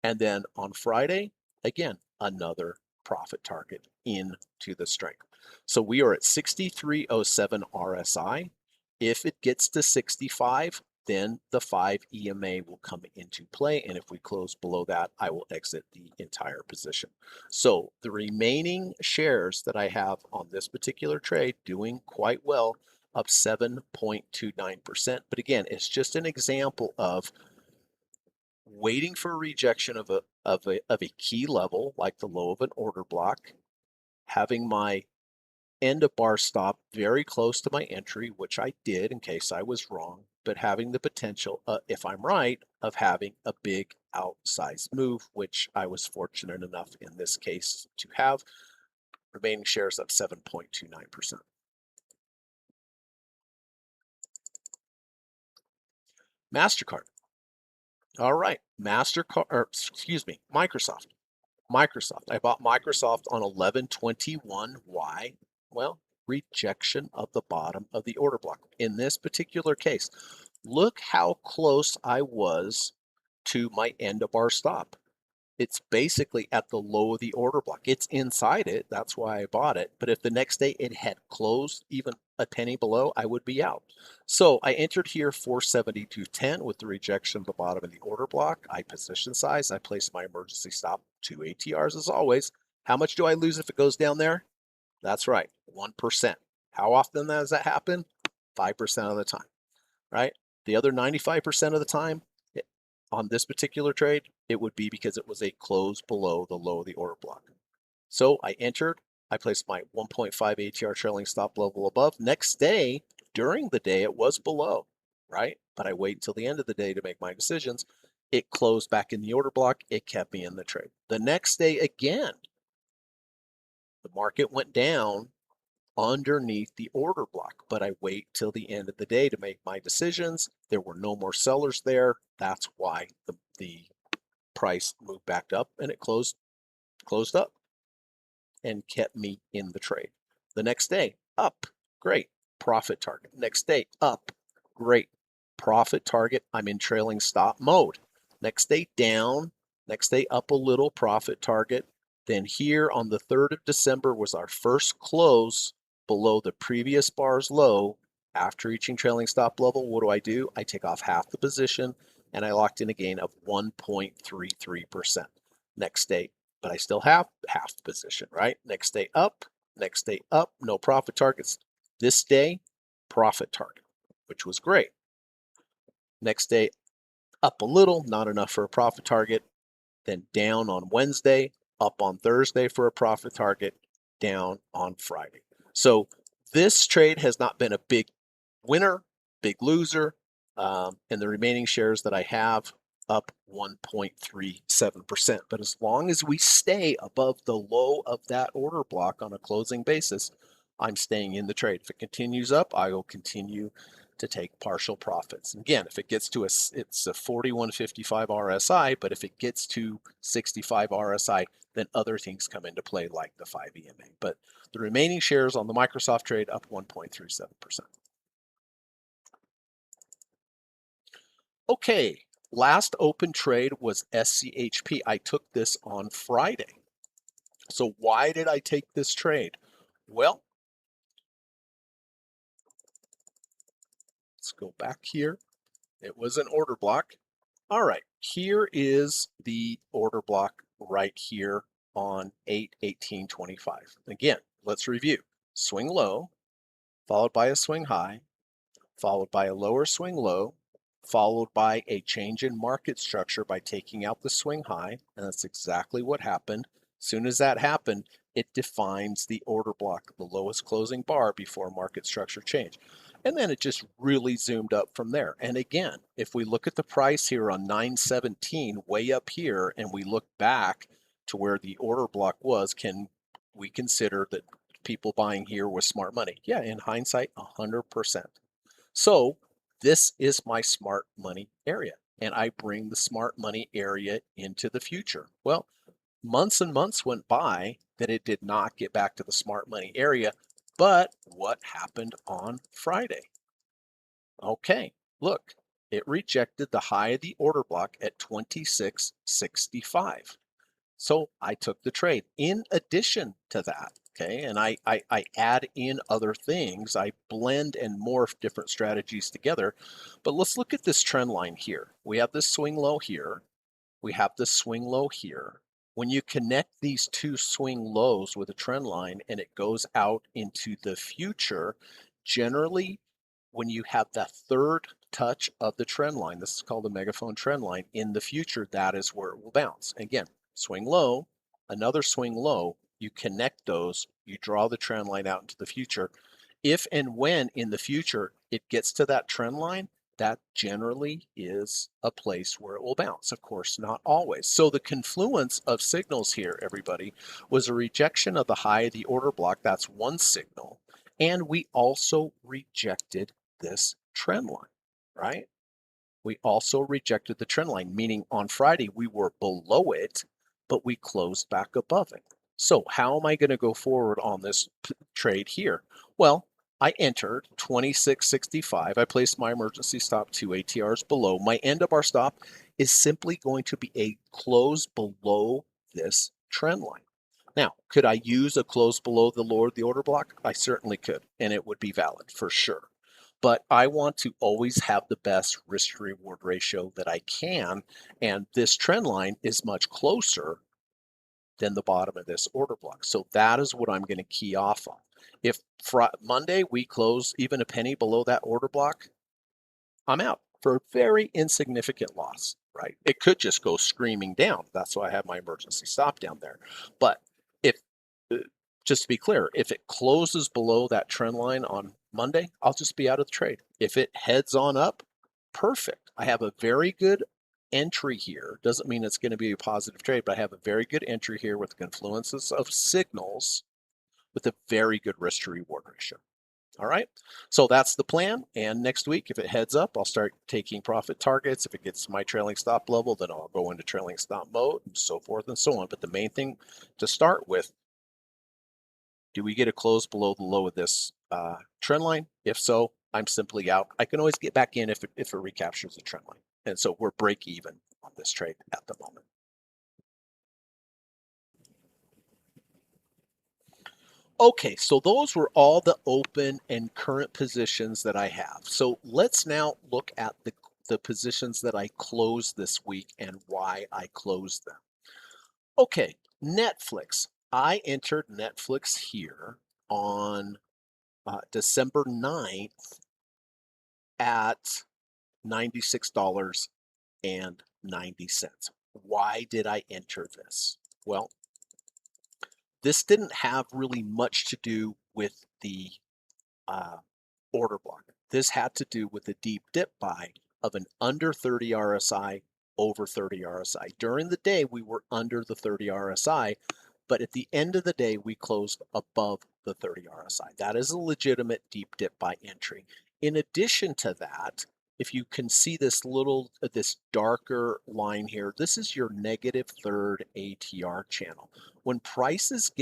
And then on Friday, again, another profit target into the strength. So we are at 63.07 RSI. If it gets to 65, then the 5 EMA will come into play. And if we close below that, I will exit the entire position. So the remaining shares that I have on this particular trade doing quite well, up 7.29%. But again, it's just an example of waiting for a rejection of a key level, like the low of an order block, having my end of bar stop very close to my entry, which I did in case I was wrong, but having the potential, if I'm right, of having a big outsized move, which I was fortunate enough in this case to have. Remaining shares up 7.29%. MasterCard. All right, Microsoft. I bought Microsoft on 11/21. Why? Well, rejection of the bottom of the order block. In this particular case, look how close I was to my end of bar stop. It's basically at the low of the order block. It's inside it. That's why I bought it. But if the next day it had closed even a penny below, I would be out. So I entered here 472.10 with the rejection of the bottom of the order block. I position size. I placed my emergency stop 2 ATRs as always. How much do I lose if it goes down there? That's right, 1%. How often does that happen? 5% of the time, right? The other 95% of the time, on this particular trade, it would be because it was a close below the low of the order block. So I entered, I placed my 1.5 ATR trailing stop level above. Next day, during the day, it was below, right? But I wait until the end of the day to make my decisions. It closed back in the order block. It kept me in the trade. The next day, again, the market went down underneath the order block, but I wait till the end of the day to make my decisions. There were no more sellers there. That's why the price moved back up and it closed up and kept me in the trade. The next day, up, great, profit target. Next day, up, great, profit target. I'm in trailing stop mode. Next day, down. Next day, up a little, profit target. Then here on the 3rd of December was our first close below the previous bar's low. After reaching trailing stop level, what do? I take off half the position and I locked in a gain of 1.33%. Next day, but I still have half the position, right? Next day, up, no profit targets. This day, profit target, which was great. Next day, up a little, not enough for a profit target. Then down on Wednesday, up on Thursday for a profit target, down on Friday. So this trade has not been a big winner, big loser, and the remaining shares that I have up 1.37%. But as long as we stay above the low of that order block on a closing basis, I'm staying in the trade. If it continues up, I will continue to take partial profits. And again, if it gets to it's a 41.55 RSI, but if it gets to 65 RSI, then other things come into play like the 5 EMA. But the remaining shares on the Microsoft trade up 1.37%. Okay, last open trade was SCHP. I took this on Friday. So why did I take this trade? Well, let's go back here. It was an order block. All right, here is the order block right here on 8/18/25. Again, let's review. Swing low, followed by a swing high, followed by a lower swing low, followed by a change in market structure by taking out the swing high, and that's exactly what happened. As soon as that happened, it defines the order block, the lowest closing bar before market structure change. And then it just really zoomed up from there. And again, if we look at the price here on 917 way up here, and we look back to where the order block was, can we consider that people buying here was smart money? Yeah, in hindsight, 100%. So this is my smart money area, and I bring the smart money area into the future. Well, months and months went by that it did not get back to the smart money area. But what happened on Friday? Okay, look, it rejected the high of the order block at 26.65. So I took the trade. In addition to that, okay, and I add in other things. I blend and morph different strategies together. But let's look at this trend line here. We have this swing low here. We have this swing low here. When you connect these two swing lows with a trend line and it goes out into the future, generally when you have that third touch of the trend line, this is called the megaphone trend line, in the future, that is where it will bounce. Again, swing low, another swing low, you connect those, you draw the trend line out into the future. If and when in the future it gets to that trend line, that generally is a place where it will bounce. Of course, not always. So the confluence of signals here, everybody, was a rejection of the high of the order block. That's one signal. And we also rejected this trend line, right? We also rejected the trend line, meaning on Friday we were below it, but we closed back above it. So how am I going to go forward on this trade here? Well, I entered 26.65. I placed my emergency stop 2 ATRs below. My end of our stop is simply going to be a close below this trend line. Now, could I use a close below the lower of the order block? I certainly could, and it would be valid for sure. But I want to always have the best risk to reward ratio that I can, and this trend line is much closer than the bottom of this order block. So that is what I'm going to key off on. If Monday we close even a penny below that order block, I'm out for a very insignificant loss, right? It could just go screaming down. That's why I have my emergency stop down there. But if, just to be clear, if it closes below that trend line on Monday, I'll just be out of the trade. If it heads on up, perfect. I have a very good entry here. Doesn't mean it's going to be a positive trade, but I have a very good entry here with confluences of signals with a very good risk to reward ratio. All right, so that's the plan. And next week, if it heads up, I'll start taking profit targets. If it gets my trailing stop level, then I'll go into trailing stop mode and so forth and so on. But the main thing to start with, do we get a close below the low of this trend line? If so, I'm simply out. I can always get back in if it recaptures the trend line. And so we're break even on this trade at the moment. Okay, so those were all the open and current positions that I have. So let's now look at the positions that I closed this week and why I closed them. Okay, Netflix. I entered Netflix here on December 9th at $96.90. Why did I enter this? Well, this didn't have really much to do with the order block. This had to do with the deep dip buy of an under 30 RSI, over 30 RSI. During the day, we were under the 30 RSI, but at the end of the day, we closed above the 30 RSI. That is a legitimate deep dip buy entry. In addition to that, if you can see this this darker line here, this is your negative third ATR channel. When prices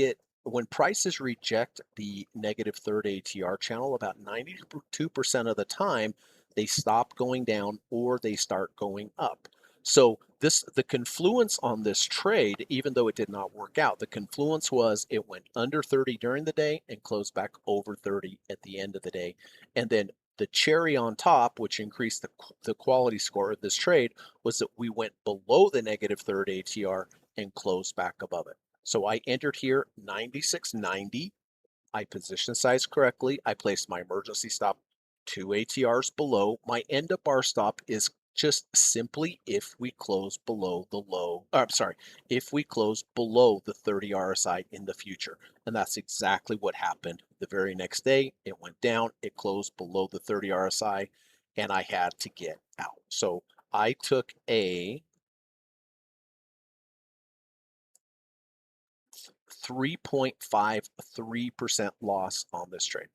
reject the negative third ATR channel, about 92% of the time, they stop going down or they start going up. So the confluence on this trade, even though it did not work out, the confluence was it went under 30 during the day and closed back over 30 at the end of the day. And then the cherry on top, which increased the quality score of this trade, was that we went below the negative third ATR and closed back above it. So I entered here 96.90. I position sized correctly. I placed my emergency stop 2 ATRs below. My end of bar stop is just simply if we close below the low, I'm sorry, if we close below the 30 RSI in the future. And that's exactly what happened. The very next day, it went down, it closed below the 30 RSI, and I had to get out. So I took a 3.53% loss on this trade.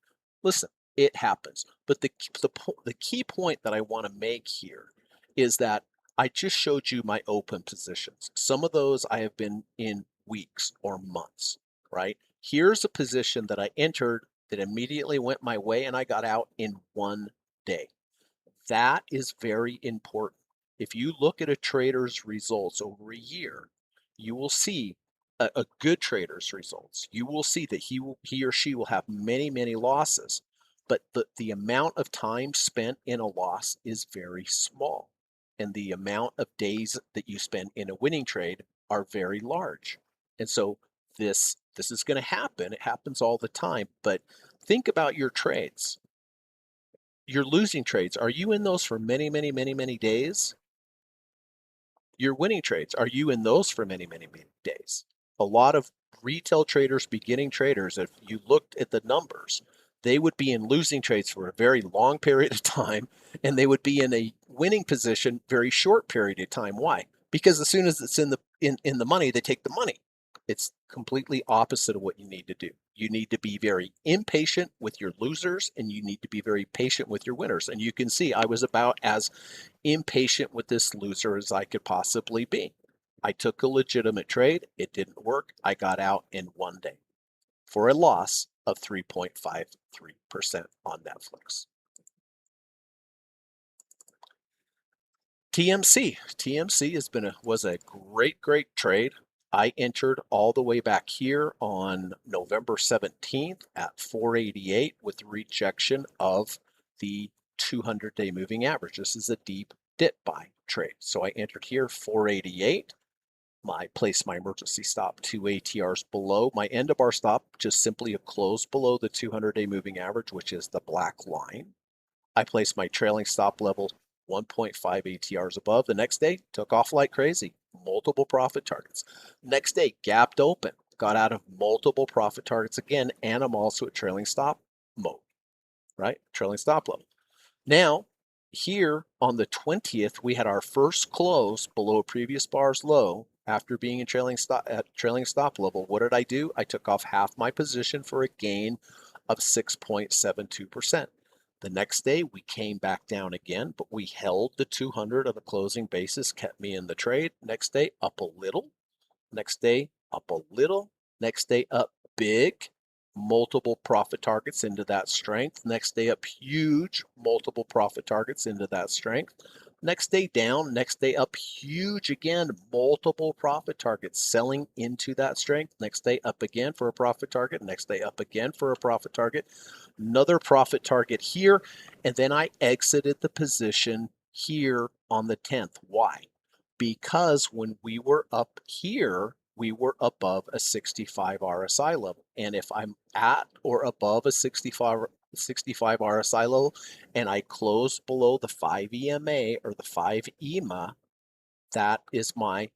Listen, it happens. But the key point that I want to make here is that I just showed you my open positions. Some of those I have been in weeks or months, right? Here's a position that I entered that immediately went my way and I got out in 1 day. That is very important. If you look at a trader's results over a year, you will see a good trader's results. You will see that he or she will have many losses, but the amount of time spent in a loss is very small. And the amount of days that you spend in a winning trade are very large. And so this is going to happen. It happens all the time, but think about your trades. Your losing trades, are you in those for many days? Your winning trades, are you in those for many days? A lot of retail traders, beginning traders, if you looked at the numbers, they would be in losing trades for a very long period of time, and they would be in a winning position very short period of time. Why? Because as soon as it's in the money, they take the money. It's completely opposite of what you need to do. You need to be very impatient with your losers, and you need to be very patient with your winners. And you can see I was about as impatient with this loser as I could possibly be. I took a legitimate trade. It didn't work. I got out in 1 day for a loss of 3.53% on Netflix. TMC was a great trade. I entered all the way back here on November 17th at 488 with rejection of the 200-day moving average. This is a deep dip buy trade. So I entered here 488. I placed my emergency stop 2 ATRs below. My end of bar stop just simply a close below the 200-day moving average, which is the black line. I placed my trailing stop level 1.5 ATRs above. The next day, took off like crazy, multiple profit targets. Next day, gapped open, got out of multiple profit targets again, and I'm also at trailing stop mode, right? Trailing stop level. Now, here on the 20th, we had our first close below a previous bar's low after being in trailing stop level. What did I do? I took off half my position for a gain of 6.72%. The next day, we came back down again, but we held the 200 on the closing basis, kept me in the trade. Next day, up a little. Next day, up a little. Next day, up big. Multiple profit targets into that strength. Next day, up huge. Multiple profit targets into that strength. Next day, down. Next day, up huge again. Multiple profit targets selling into that strength. Next day, up again for a profit target. Next day, up again for a profit target. Another profit target here, and then I exited the position here on the 10th. Why? Because when we were up here, we were above a 65 RSI level. And if I'm at or above a 65 RSI level and I close below the 5 EMA or the 5 EMA, that is my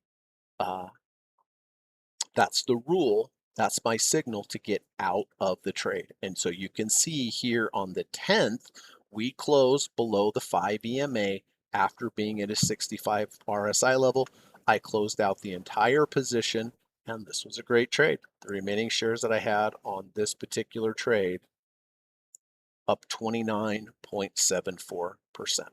that's the rule. That's my signal to get out of the trade. And so you can see here on the 10th, we closed below the 5 EMA after being at a 65 RSI level. I closed out the entire position, and this was a great trade. The remaining shares that I had on this particular trade up 29.74%.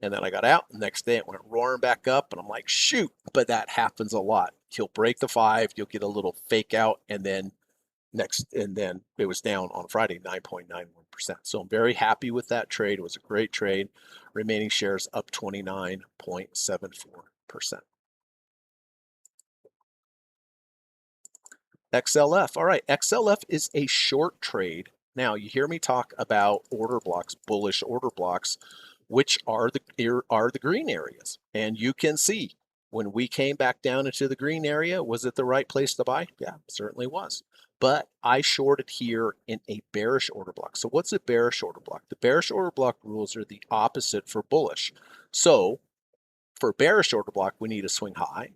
And then I got out. The next day it went roaring back up, and I'm like, shoot, but that happens a lot. He'll break the 5, you'll get a little fake out, and then it was down on Friday 9.91%. So I'm very happy with that trade. It was a great trade. Remaining shares up 29.74%. XLF. All right, XLF is a short trade. Now, you hear me talk about order blocks, bullish order blocks, which are the green areas. And you can see when we came back down into the green area, was it the right place to buy? Yeah, it certainly was. But I shorted here in a bearish order block. So what's a bearish order block? The bearish order block rules are the opposite for bullish. So For a bearish order block, we need a swing high,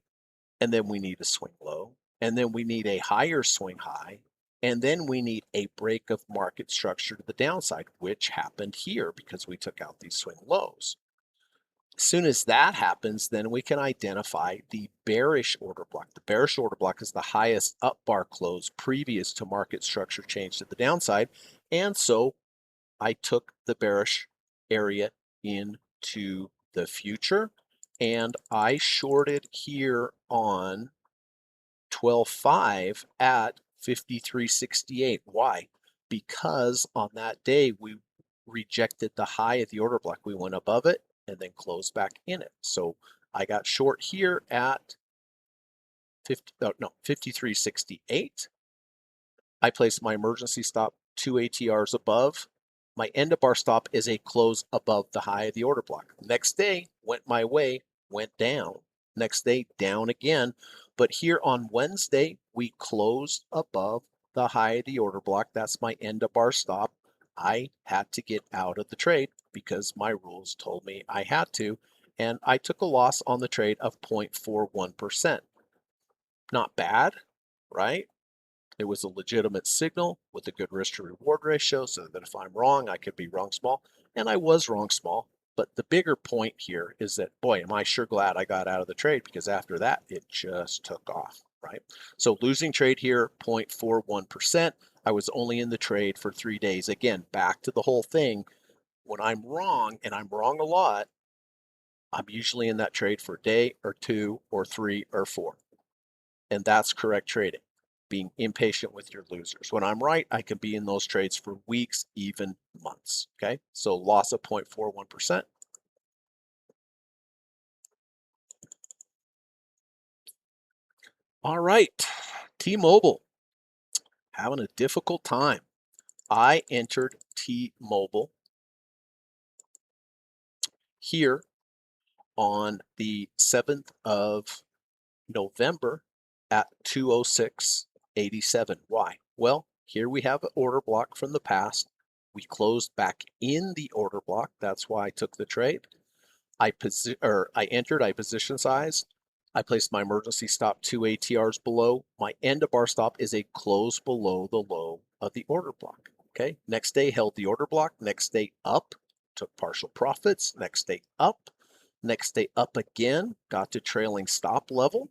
and then we need a swing low, and then we need a higher swing high, and then we need a break of market structure to the downside, which happened here because we took out these swing lows. As soon as that happens, then we can identify the bearish order block. The bearish order block is the highest up bar close previous to market structure change to the downside. And so I took the bearish area into the future, and I shorted here on 12.5 at 53.68. Why? Because on that day we rejected the high of the order block. We went above it and then closed back in it. So I got short here at 53.68. I placed my emergency stop 2 ATRs above. My end of bar stop is a close above the high of the order block. Next day went my way, went down. Next day down again. But here on Wednesday, we closed above the high of the order block. That's my end of bar stop. I had to get out of the trade because my rules told me I had to. And I took a loss on the trade of 0.41%. Not bad, right? It was a legitimate signal with a good risk to reward ratio so that if I'm wrong, I could be wrong small. And I was wrong small. But the bigger point here is that, boy, am I sure glad I got out of the trade, because after that, it just took off, right? So losing trade here, 0.41%. I was only in the trade for 3 days. Again, back to the whole thing. When I'm wrong, and I'm wrong a lot, I'm usually in that trade for a day or 2 or 3 or 4. And that's correct trading. Being impatient with your losers. When I'm right, I can be in those trades for weeks, even months. Okay, so loss of 0.41%. All right, T-Mobile having a difficult time. I entered T-Mobile here on the 7th of November at 206.87. Why? Well, here we have an order block from the past. We closed back in the order block. That's why I took the trade. I entered, I position size. I placed my emergency stop 2 ATRs below. My end of bar stop is a close below the low of the order block. Okay, next day held the order block. Next day up, took partial profits. Next day up. Next day up again, got to trailing stop level,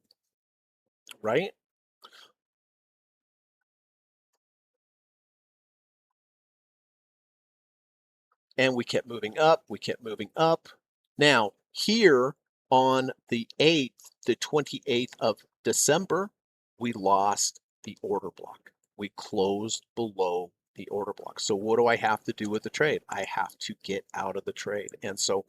right? And we kept moving up, we kept moving up. Now, here on the 8th, the 28th of December, we lost the order block. We closed below the order block. So what do I have to do with the trade? I have to get out of the trade. And so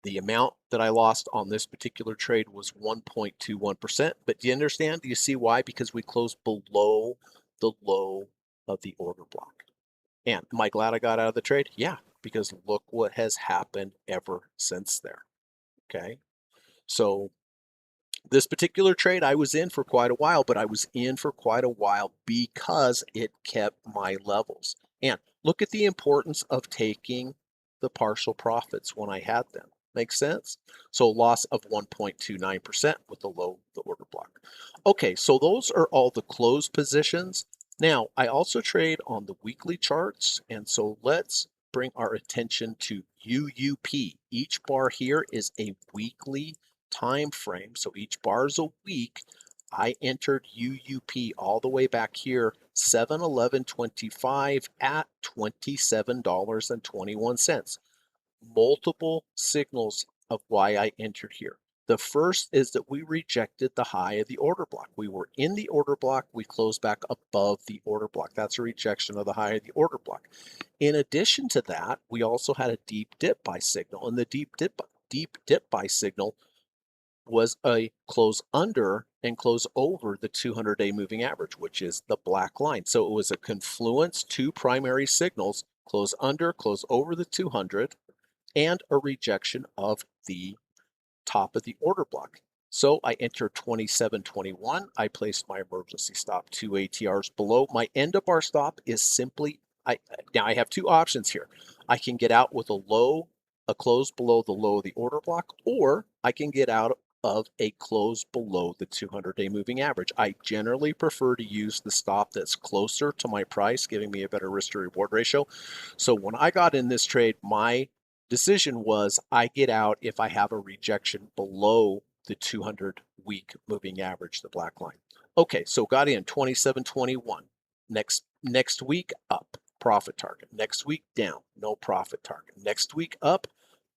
the amount that I lost on this particular trade was 1.21%. But do you understand? Do you see why? Because we closed below the low of the order block. And am I glad I got out of the trade? Yeah, because look what has happened ever since there. Okay, so this particular trade I was in for quite a while, but I was in for quite a while because it kept my levels. And look at the importance of taking the partial profits when I had them. Makes sense? So loss of 1.29% with the low of the order block. Okay, so those are all the closed positions. Now, I also trade on the weekly charts, and so let's bring our attention to UUP. Each bar here is a weekly time frame, so each bar is a week. I entered UUP all the way back here, 7/11/25 at $27.21. Multiple signals of why I entered here. The first is that we rejected the high of the order block. We were in the order block, we closed back above the order block. That's a rejection of the high of the order block. In addition to that, we also had a deep dip buy signal, and the deep dip buy signal was a close under and close over the 200-day moving average, which is the black line. So it was a confluence, two primary signals, close under, close over the 200, and a rejection of the top of the order block. So I entered 27.21. I placed my emergency stop 2 ATRs below. My end of bar stop is simply, now I have two options here. I can get out with a close below the low of the order block, or I can get out of a close below the 200-day moving average. I generally prefer to use the stop that's closer to my price, giving me a better risk to reward ratio. So when I got in this trade, my decision was I get out if I have a rejection below the 200-week moving average, the black line. Okay, so got in 27.21. Next week up, profit target. Next week down, no profit target. Next week up,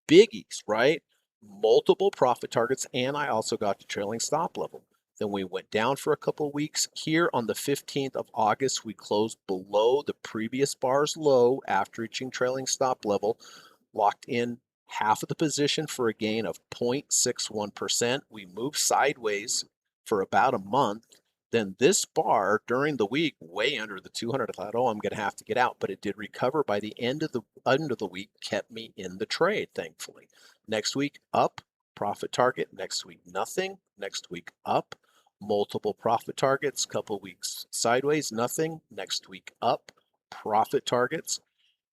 biggies, right? Multiple profit targets, and I also got to trailing stop level. Then we went down for a couple of weeks. Here on the 15th of August, we closed below the previous bar's low after reaching trailing stop level, locked in half of the position for a gain of 0.61%. We moved sideways for about a month. Then this bar during the week, way under the 200, I thought, oh, I'm going to have to get out. But it did recover by the end of the week, kept me in the trade, thankfully. Next week, up, profit target. Next week, nothing. Next week, up, multiple profit targets. Couple weeks sideways, nothing. Next week, up, profit targets.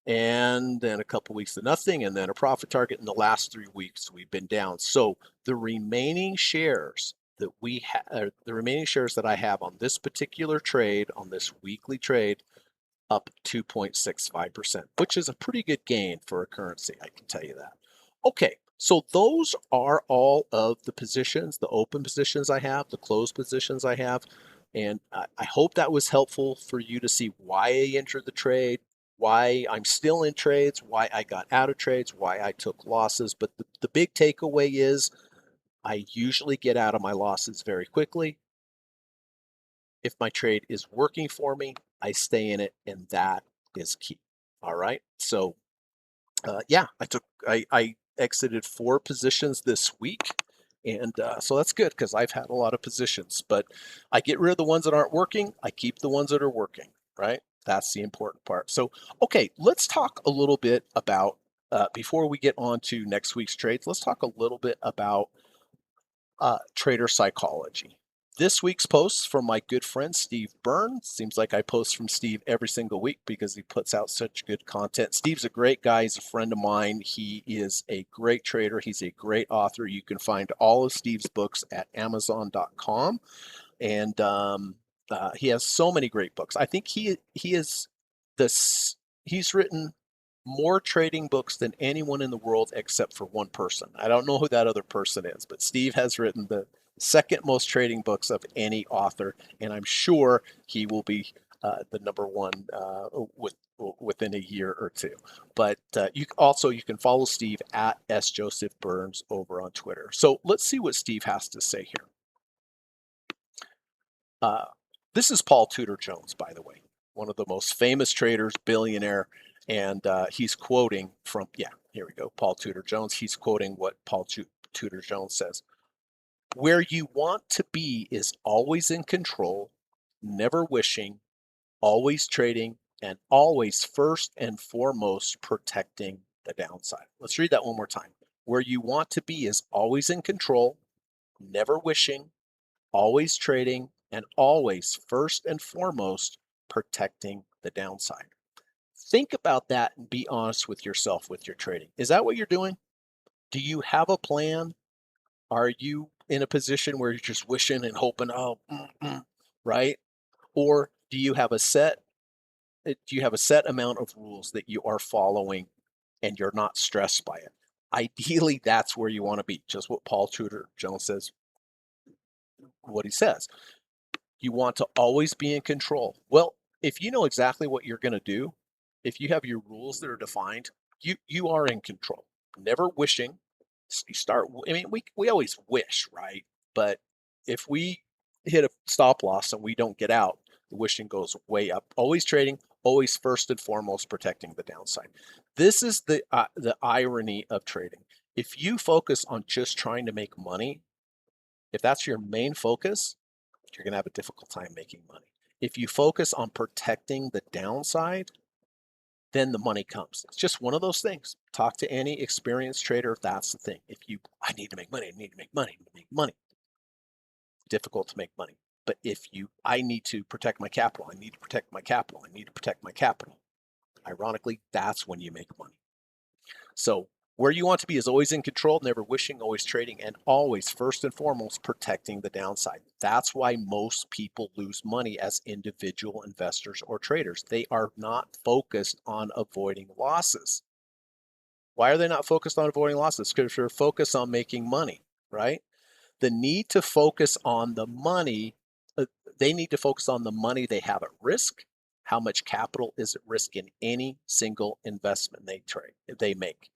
And then a couple weeks to nothing, and then a profit target. In the last 3 weeks, we've been down. So the remaining shares that the remaining shares that I have on this particular trade, on this weekly trade, up 2.65%, which is a pretty good gain for a currency, I can tell you that. Okay, so those are all of the positions, the open positions I have, the closed positions I have, and I hope that was helpful for you to see why I entered the trade, why I'm still in trades, why I got out of trades, why I took losses. But the big takeaway is I usually get out of my losses very quickly. If my trade is working for me, I stay in it, and that is key. All right. So yeah, I exited 4 positions this week, and so that's good because I've had a lot of positions. But I get rid of the ones that aren't working. I keep the ones that are working. Right. That's the important part. So okay, let's talk a little bit about before we get on to next week's trades. Let's talk a little bit about trader psychology. This week's post from my good friend Steve Byrne. Seems like I post from Steve every single week because he puts out such good content. Steve's a great guy. He's a friend of mine. He is a great trader. He's a great author. You can find all of Steve's books at Amazon.com, and he has so many great books. I think he is this. He's written more trading books than anyone in the world except for one person. I don't know who that other person is, but Steve has written the second most trading books of any author, and I'm sure he will be the number one within a year or two. But you can follow Steve at S Joseph Burns over on Twitter. So let's see what Steve has to say here. This is Paul Tudor Jones, by the way, one of the most famous traders, billionaire. And he's quoting from, yeah, here we go, Paul Tudor Jones. He's quoting what Paul Tudor Jones says. Where you want to be is always in control, never wishing, always trading, and always first and foremost protecting the downside. Let's read that one more time. Where you want to be is always in control, never wishing, always trading, and always first and foremost protecting the downside. Think about that and be honest with yourself with your trading. Is that what you're doing? Do you have a plan? Are you in a position where you're just wishing and hoping, right? Or do you have a set amount of rules that you are following and you're not stressed by it? Ideally, that's where you want to be. Just what Paul Tudor Jones says, what he says. You want to always be in control. Well, if you know exactly what you're going to do, if you have your rules that are defined, you are in control. Never wishing. You start. I mean, we always wish, right? But if we hit a stop loss and we don't get out, the wishing goes way up. Always trading. Always first and foremost protecting the downside. This is the irony of trading. If you focus on just trying to make money, if that's your main focus, you're going to have a difficult time making money. If you focus on protecting the downside, then the money comes. It's just one of those things. Talk to any experienced trader. That's the thing. I need to make money, I need to make money, I need to make money. Difficult to make money. But I need to protect my capital. I need to protect my capital. I need to protect my capital. Ironically, that's when you make money. So Where you want to be is always in control, never wishing, always trading, and always, first and foremost, protecting the downside. That's why most people lose money as individual investors or traders. They are not focused on avoiding losses. Why are they not focused on avoiding losses? Because they're focused on making money, right? The need to focus on the money, they need to focus on the money they have at risk, how much capital is at risk in any single investment they make.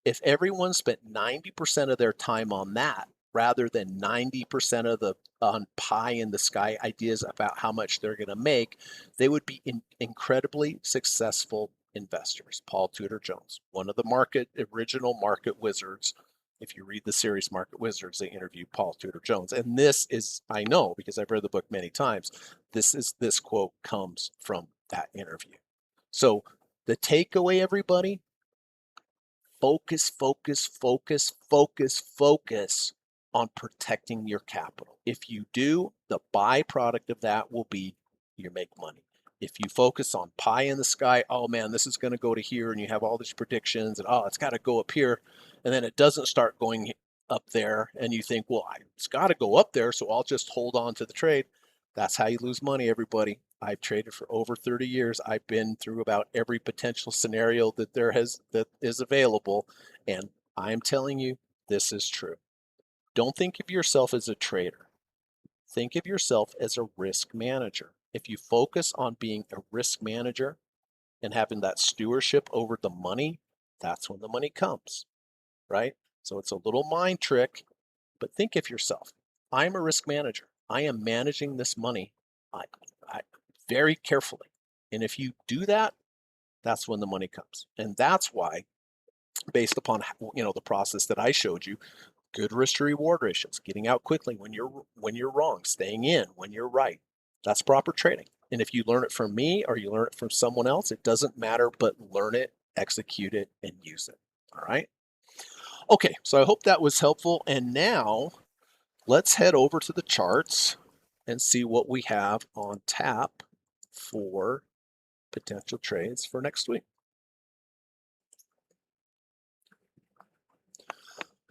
If everyone spent 90% of their time on that rather than 90% of the on pie in the sky ideas about how much they're going to make, they would be incredibly successful investors. Paul Tudor Jones, one of the original market wizards. If you read the series Market Wizards, they interview Paul Tudor Jones. And this is, I know because I've read the book many times, this quote comes from that interview. So the takeaway, everybody, focus, focus, focus, focus, focus on protecting your capital. If you do, the byproduct of that will be you make money. If you focus on pie in the sky, oh man, this is going to go to here, and you have all these predictions, and oh, it's got to go up here, and then it doesn't start going up there, and you think, well, it's got to go up there, so I'll just hold on to the trade. That's how you lose money, everybody. I've traded for over 30 years. I've been through about every potential scenario that that is available, and I'm telling you, this is true. Don't think of yourself as a trader. Think of yourself as a risk manager. If you focus on being a risk manager and having that stewardship over the money, that's when the money comes, right? So it's a little mind trick, but think of yourself. I'm a risk manager. I am managing this money very carefully. And if you do that, that's when the money comes. And that's why, based upon the process that I showed you, good risk to reward ratios, getting out quickly when you're wrong, staying in when you're right. That's proper trading. And if you learn it from me or you learn it from someone else, it doesn't matter, but learn it, execute it, and use it. All right. Okay, so I hope that was helpful. And now let's head over to the charts and see what we have on tap for potential trades for next week.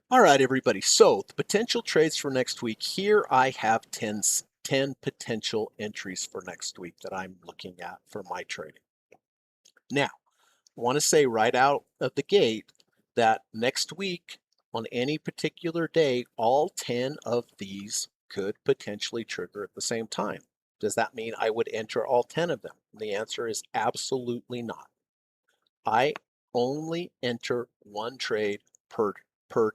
All right, everybody. So the potential trades for next week, here I have 10 potential entries for next week that I'm looking at for my trading. Now, I want to say right out of the gate that next week, on any particular day, all 10 of these could potentially trigger at the same time. Does that mean I would enter all 10 of them? The answer is absolutely not. I only enter one trade per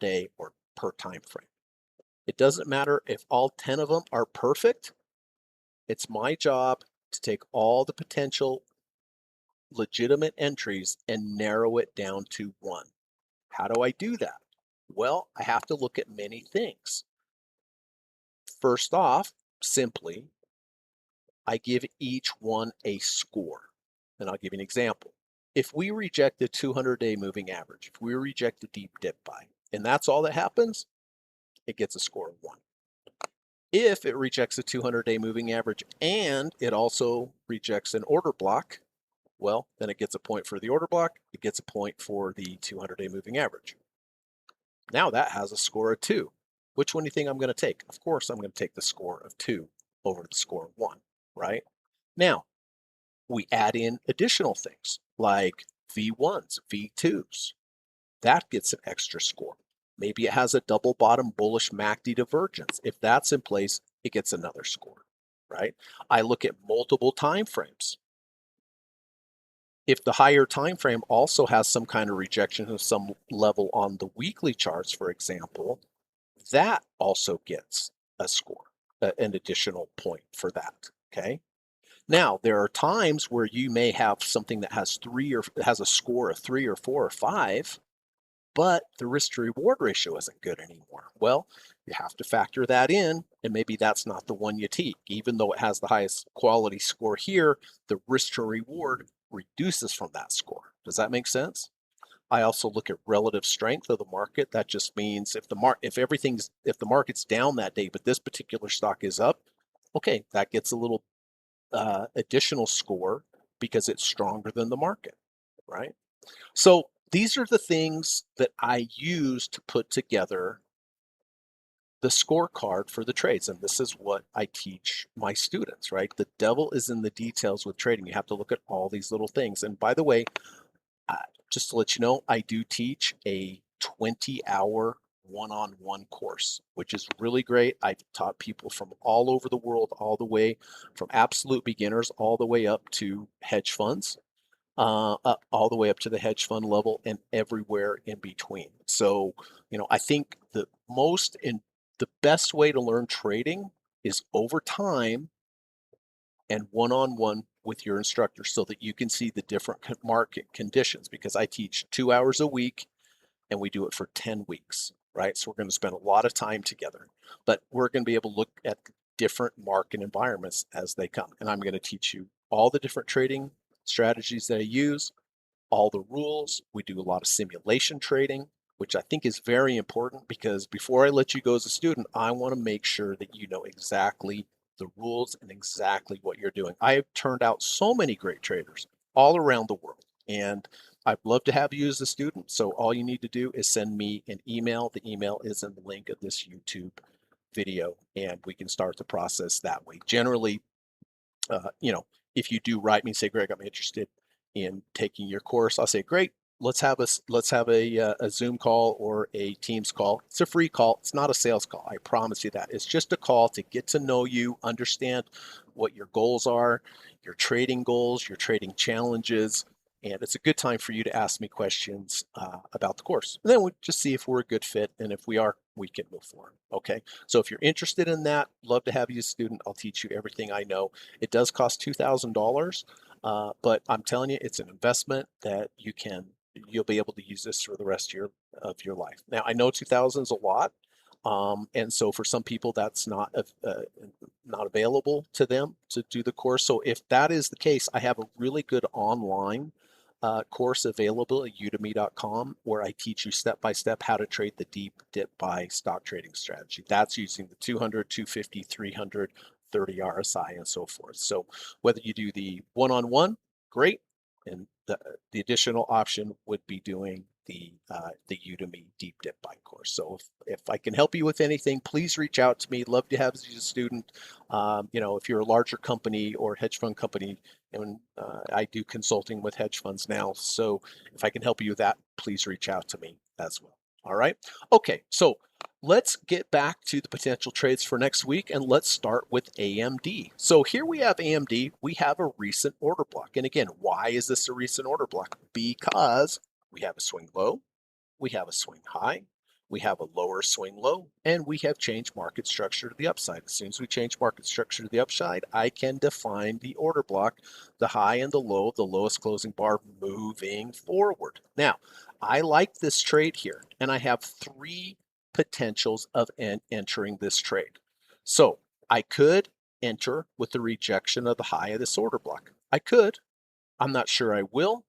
day or per time frame. It doesn't matter if all 10 of them are perfect. It's my job to take all the potential legitimate entries and narrow it down to one. How do I do that? Well, I have to look at many things. First off, simply, I give each one a score. And I'll give you an example. If we reject the 200-day moving average, if we reject the deep dip buy, and that's all that happens, it gets a score of 1. If it rejects the 200-day moving average and it also rejects an order block, well, then it gets a point for the order block, it gets a point for the 200-day moving average. Now that has a score of 2. Which one do you think I'm going to take? Of course, I'm going to take the score of 2 over the score of 1, right? Now, we add in additional things like V1s, V2s. That gets an extra score. Maybe it has a double bottom bullish MACD divergence. If that's in place, it gets another score, right? I look at multiple time frames. If the higher time frame also has some kind of rejection of some level on the weekly charts, for example, that also gets a score, an additional point for that, okay? Now, there are times where you may have something that has has a score of 3 or 4 or 5, but the risk to reward ratio isn't good anymore. Well, you have to factor that in, and maybe that's not the one you take. Even though it has the highest quality score here, the risk to reward reduces from that score. Does that make sense? I also look at relative strength of the market. That just means if the market's down that day, but this particular stock is up, okay, that gets a little additional score because it's stronger than the market, right? So these are the things that I use to put together the scorecard for the trades. And this is what I teach my students, right? The devil is in the details with trading. You have to look at all these little things. And by the way, uh, just to let you know, I do teach a 20-hour one-on-one course, which is really great. I've taught people from all over the world, all the way from absolute beginners all the way up to hedge funds, up all the way up to the hedge fund level and everywhere in between. So, I think the best way to learn trading is over time and one-on-one with your instructor so that you can see the different market conditions, because I teach 2 hours a week and we do it for 10 weeks, right? So we're going to spend a lot of time together, but we're going to be able to look at different market environments as they come. And I'm going to teach you all the different trading strategies that I use, all the rules. We do a lot of simulation trading, which I think is very important, because before I let you go as a student, I want to make sure that you know exactly the rules and exactly what you're doing. I have turned out so many great traders all around the world, and I'd love to have you as a student. So all you need to do is send me an email. The email is in the link of this YouTube video, and we can start the process that way. Generally, uh, you know, if you do write me, say, Greg, I'm interested in taking your course, I'll say, great. Let's have a Zoom call or a Teams call. It's a free call. It's not a sales call. I promise you that. It's just a call to get to know you, understand what your goals are, your trading goals, your trading challenges, and it's a good time for you to ask me questions about the course. And then we'll just see if we're a good fit, and if we are, we can move forward. Okay. So if you're interested in that, love to have you as a student. I'll teach you everything I know. It does cost $2,000, but I'm telling you, it's an investment that you'll be able to use this for the rest of your life. Now, I know 2,000 is a lot, and so for some people that's not available to them to do the course. So if that is the case, I have a really good online course available at udemy.com, where I teach you step by step how to trade the deep dip buy stock trading strategy. That's using the 200, 250, 300, 30 RSI and so forth. So whether you do the one-on-one, great, and the additional option would be doing the Udemy deep dip buy course. So if I can help you with anything, please reach out to me. Love to have you as a student. If you're a larger company or hedge fund company, and I do consulting with hedge funds now. So if I can help you with that, please reach out to me as well. All right. Okay. So let's get back to the potential trades for next week, and let's start with AMD. So here we have AMD. We have a recent order block. And again, why is this a recent order block? Because we have a swing low, we have a swing high, we have a lower swing low, and we have changed market structure to the upside. As soon as we change market structure to the upside, I can define the order block, the high and the low, the lowest closing bar moving forward. Now, I like this trade here, and I have three potentials of entering this trade. So I could enter with the rejection of the high of this order block. I could. I'm not sure I will,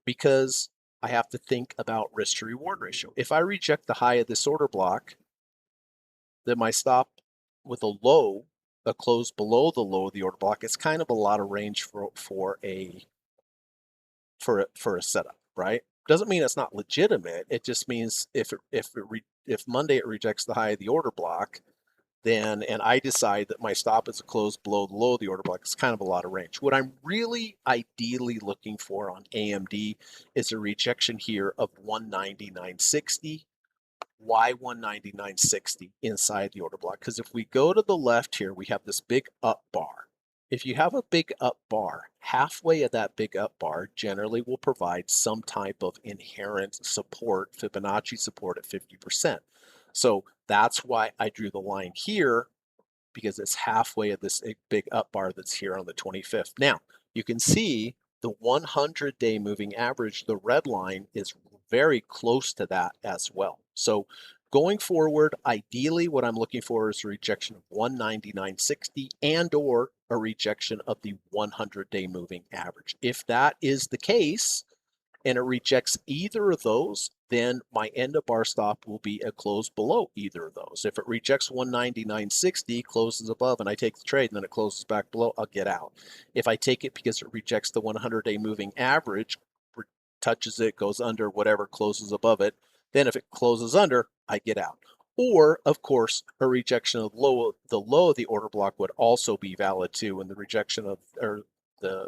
because I have to think about risk to reward ratio. If I reject the high of this order block, then my stop with a close below the low of the order block, it's kind of a lot of range for a setup, right? Doesn't mean it's not legitimate. It just means if Monday it rejects the high of the order block, and I decide that my stop is a close below the low of the order block, it's kind of a lot of range. What I'm really ideally looking for on AMD is a rejection here of 199.60. Why 199.60 inside the order block? Because if we go to the left here, we have this big up bar. If you have a big up bar, halfway of that big up bar generally will provide some type of inherent support, Fibonacci support at 50%. So that's why I drew the line here, because it's halfway of this big up bar that's here on the 25th. Now, you can see the 100-day moving average, the red line, is very close to that as well. So going forward, ideally what I'm looking for is a rejection of 199.60 and or a rejection of the 100-day moving average. If that is the case, and it rejects either of those, then my end of bar stop will be a close below either of those. If it rejects 199.60, closes above, and I take the trade, and then it closes back below, I'll get out. If I take it because it rejects the 100-day moving average, touches it, goes under, whatever, closes above it. Then if it closes under, I get out. Or, of course, a rejection of the low of the order block would also be valid too, and the rejection of, or the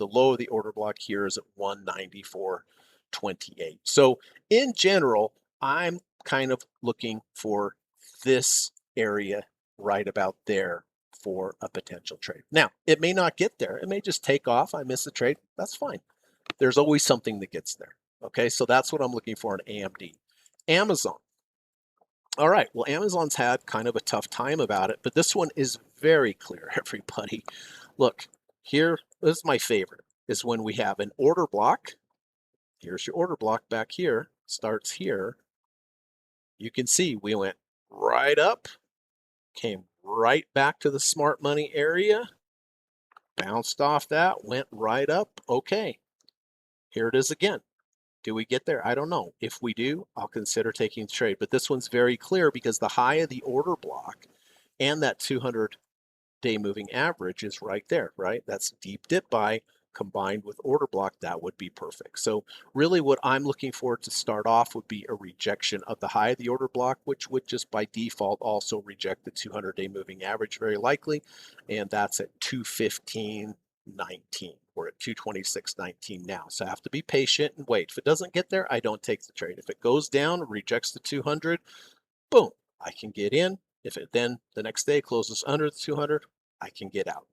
low of the order block here is at 194.28. So in general, I'm kind of looking for this area right about there for a potential trade. Now, it may not get there. It may just take off. I miss a trade. That's fine. There's always something that gets there. Okay, so that's what I'm looking for in AMD. Amazon. All right, well, Amazon's had kind of a tough time about it, but this one is very clear, everybody. Look, here, this is my favorite, is when we have an order block. Here's your order block back here, starts here. You can see we went right up, came right back to the smart money area, bounced off that, went right up. Okay, here it is again. Do we get there? I don't know. If we do, I'll consider taking the trade. But this one's very clear because the high of the order block and that 200-day moving average is right there, right? That's deep dip buy combined with order block. That would be perfect. So really what I'm looking for to start off would be a rejection of the high of the order block, which would just by default also reject the 200-day moving average very likely. And that's at 215.19. We're at 226.19 now. So I have to be patient and wait. If it doesn't get there, I don't take the trade. If it goes down, rejects the 200, boom, I can get in. If it then the next day closes under the 200, I can get out.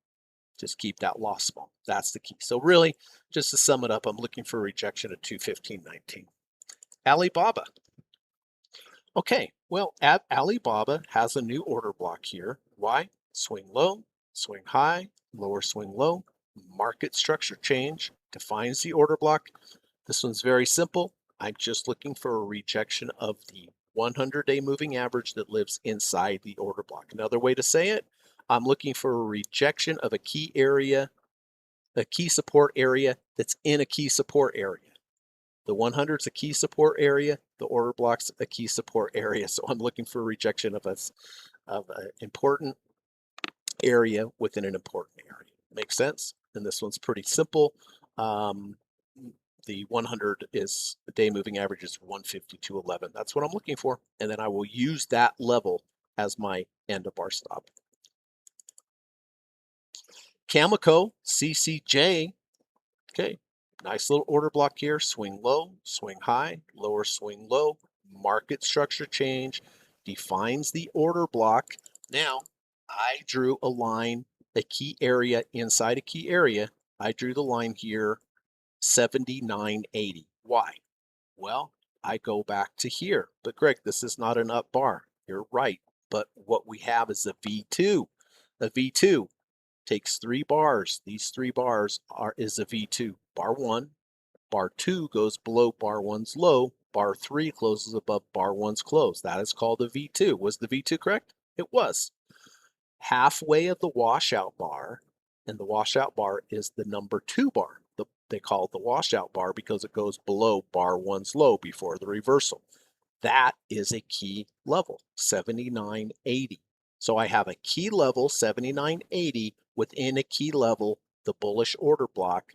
Just keep that loss small. That's the key. So really, just to sum it up, I'm looking for a rejection at 215.19. Alibaba. Okay, well, Alibaba has a new order block here. Why? Swing low, swing high, lower swing low, market structure change, defines the order block. This one's very simple. I'm just looking for a rejection of the 100-day moving average that lives inside the order block. Another way to say it, I'm looking for a rejection of a key area, a key support area that's in a key support area. The 100 is a key support area. The order block's a key support area. So I'm looking for a rejection of an important area within an important area. Makes sense? And this one's pretty simple. The 100 is the day moving average is 152.11. That's what I'm looking for. And then I will use that level as my end of bar stop. Cameco, CCJ. Okay, nice little order block here. Swing low, swing high, lower swing low. Market structure change defines the order block. Now, I drew a line, a key area inside a key area. I drew the line here, 79.80. Why? Well, I go back to here. But Greg, this is not an up bar. You're right. But what we have is a V2. A V2 takes 3 bars. These 3 bars is a V2. Bar 1, bar 2 goes below bar 1's low. Bar 3 closes above bar 1's close. That is called a V2. Was the V2 correct? It was. Halfway of the washout bar, and the washout bar is the number 2 bar. They call it the washout bar because it goes below bar 1's low before the reversal. That is a key level, 79.80. So I have a key level, 79.80, within a key level, the bullish order block.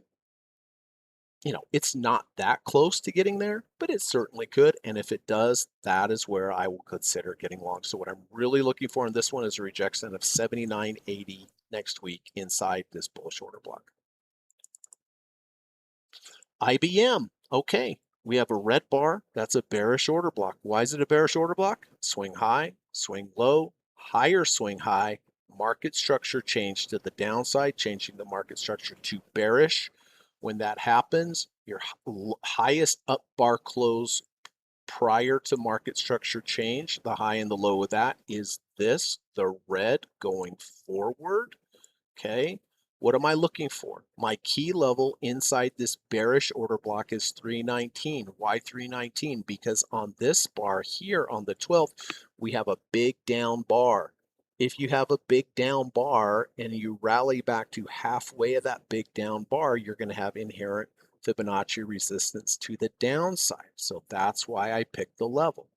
You know, it's not that close to getting there, but it certainly could. And if it does, that is where I will consider getting long. So what I'm really looking for in this one is a rejection of 79.80 next week inside this bullish order block. IBM, okay, we have a red bar. That's a bearish order block. Why is it a bearish order block? Swing high, swing low, higher swing high, market structure change to the downside, changing the market structure to bearish. When that happens, your highest up bar close prior to market structure change, the high and the low of that is this, the red going forward, okay? What am I looking for? My key level inside this bearish order block is 319. Why 319? Because on this bar here on the 12th, we have a big down bar. If you have a big down bar and you rally back to halfway of that big down bar, you're going to have inherent Fibonacci resistance to the downside. So that's why I picked the level.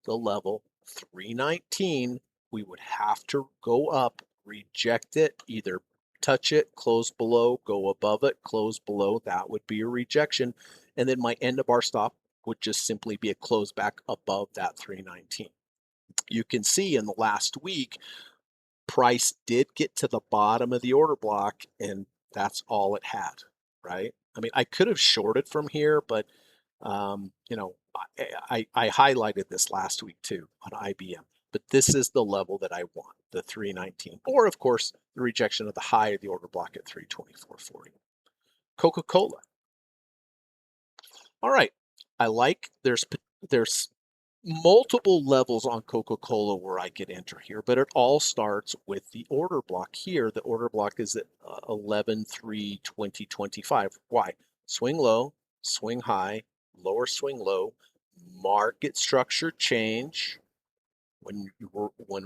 The level 319, we would have to go up, reject it, either touch it, close below, go above it, close below. That would be a rejection. And then my end of bar stop would just simply be a close back above that 319. You can see in the last week, price did get to the bottom of the order block, and that's all it had, right? I mean, I could have shorted from here, but you know, I highlighted this last week too on IBM, but this is the level that I want, the 319, or of course, the rejection of the high of the order block at 324.40. Coca-Cola. All right, I like there's multiple levels on Coca-Cola where I could enter here, but it all starts with the order block here. The order block is at 11/3/2025. Why? Swing low, swing high, lower swing low, market structure change. When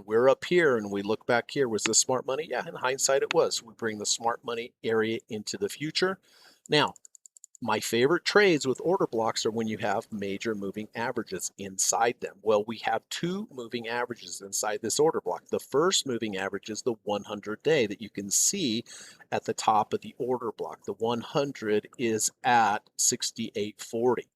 we're up here and we look back here, was this smart money? Yeah, in hindsight it was. We bring the smart money area into the future. Now, my favorite trades with order blocks are when you have major moving averages inside them. Well, we have two moving averages inside this order block. The first moving average is the 100-day that you can see at the top of the order block. The 100 is at 68.40.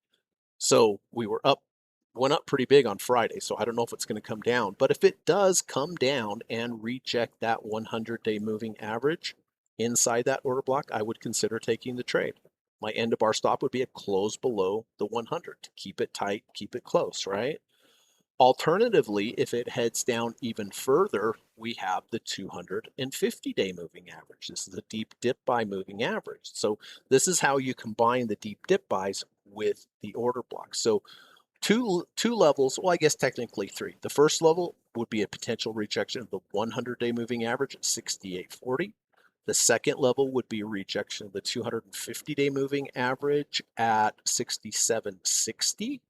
So we went up pretty big on Friday, so I don't know if it's going to come down. But if it does come down and reject that 100-day moving average inside that order block, I would consider taking the trade. My end of bar stop would be a close below the 100 to keep it tight, keep it close, right? Alternatively, if it heads down even further, we have the 250-day moving average. This is a deep dip buy moving average. So this is how you combine the deep dip buys with the order block. So two levels, well, I guess technically three. The first level would be a potential rejection of the 100-day moving average at 68.40. The second level would be a rejection of the 250-day moving average at 67.60.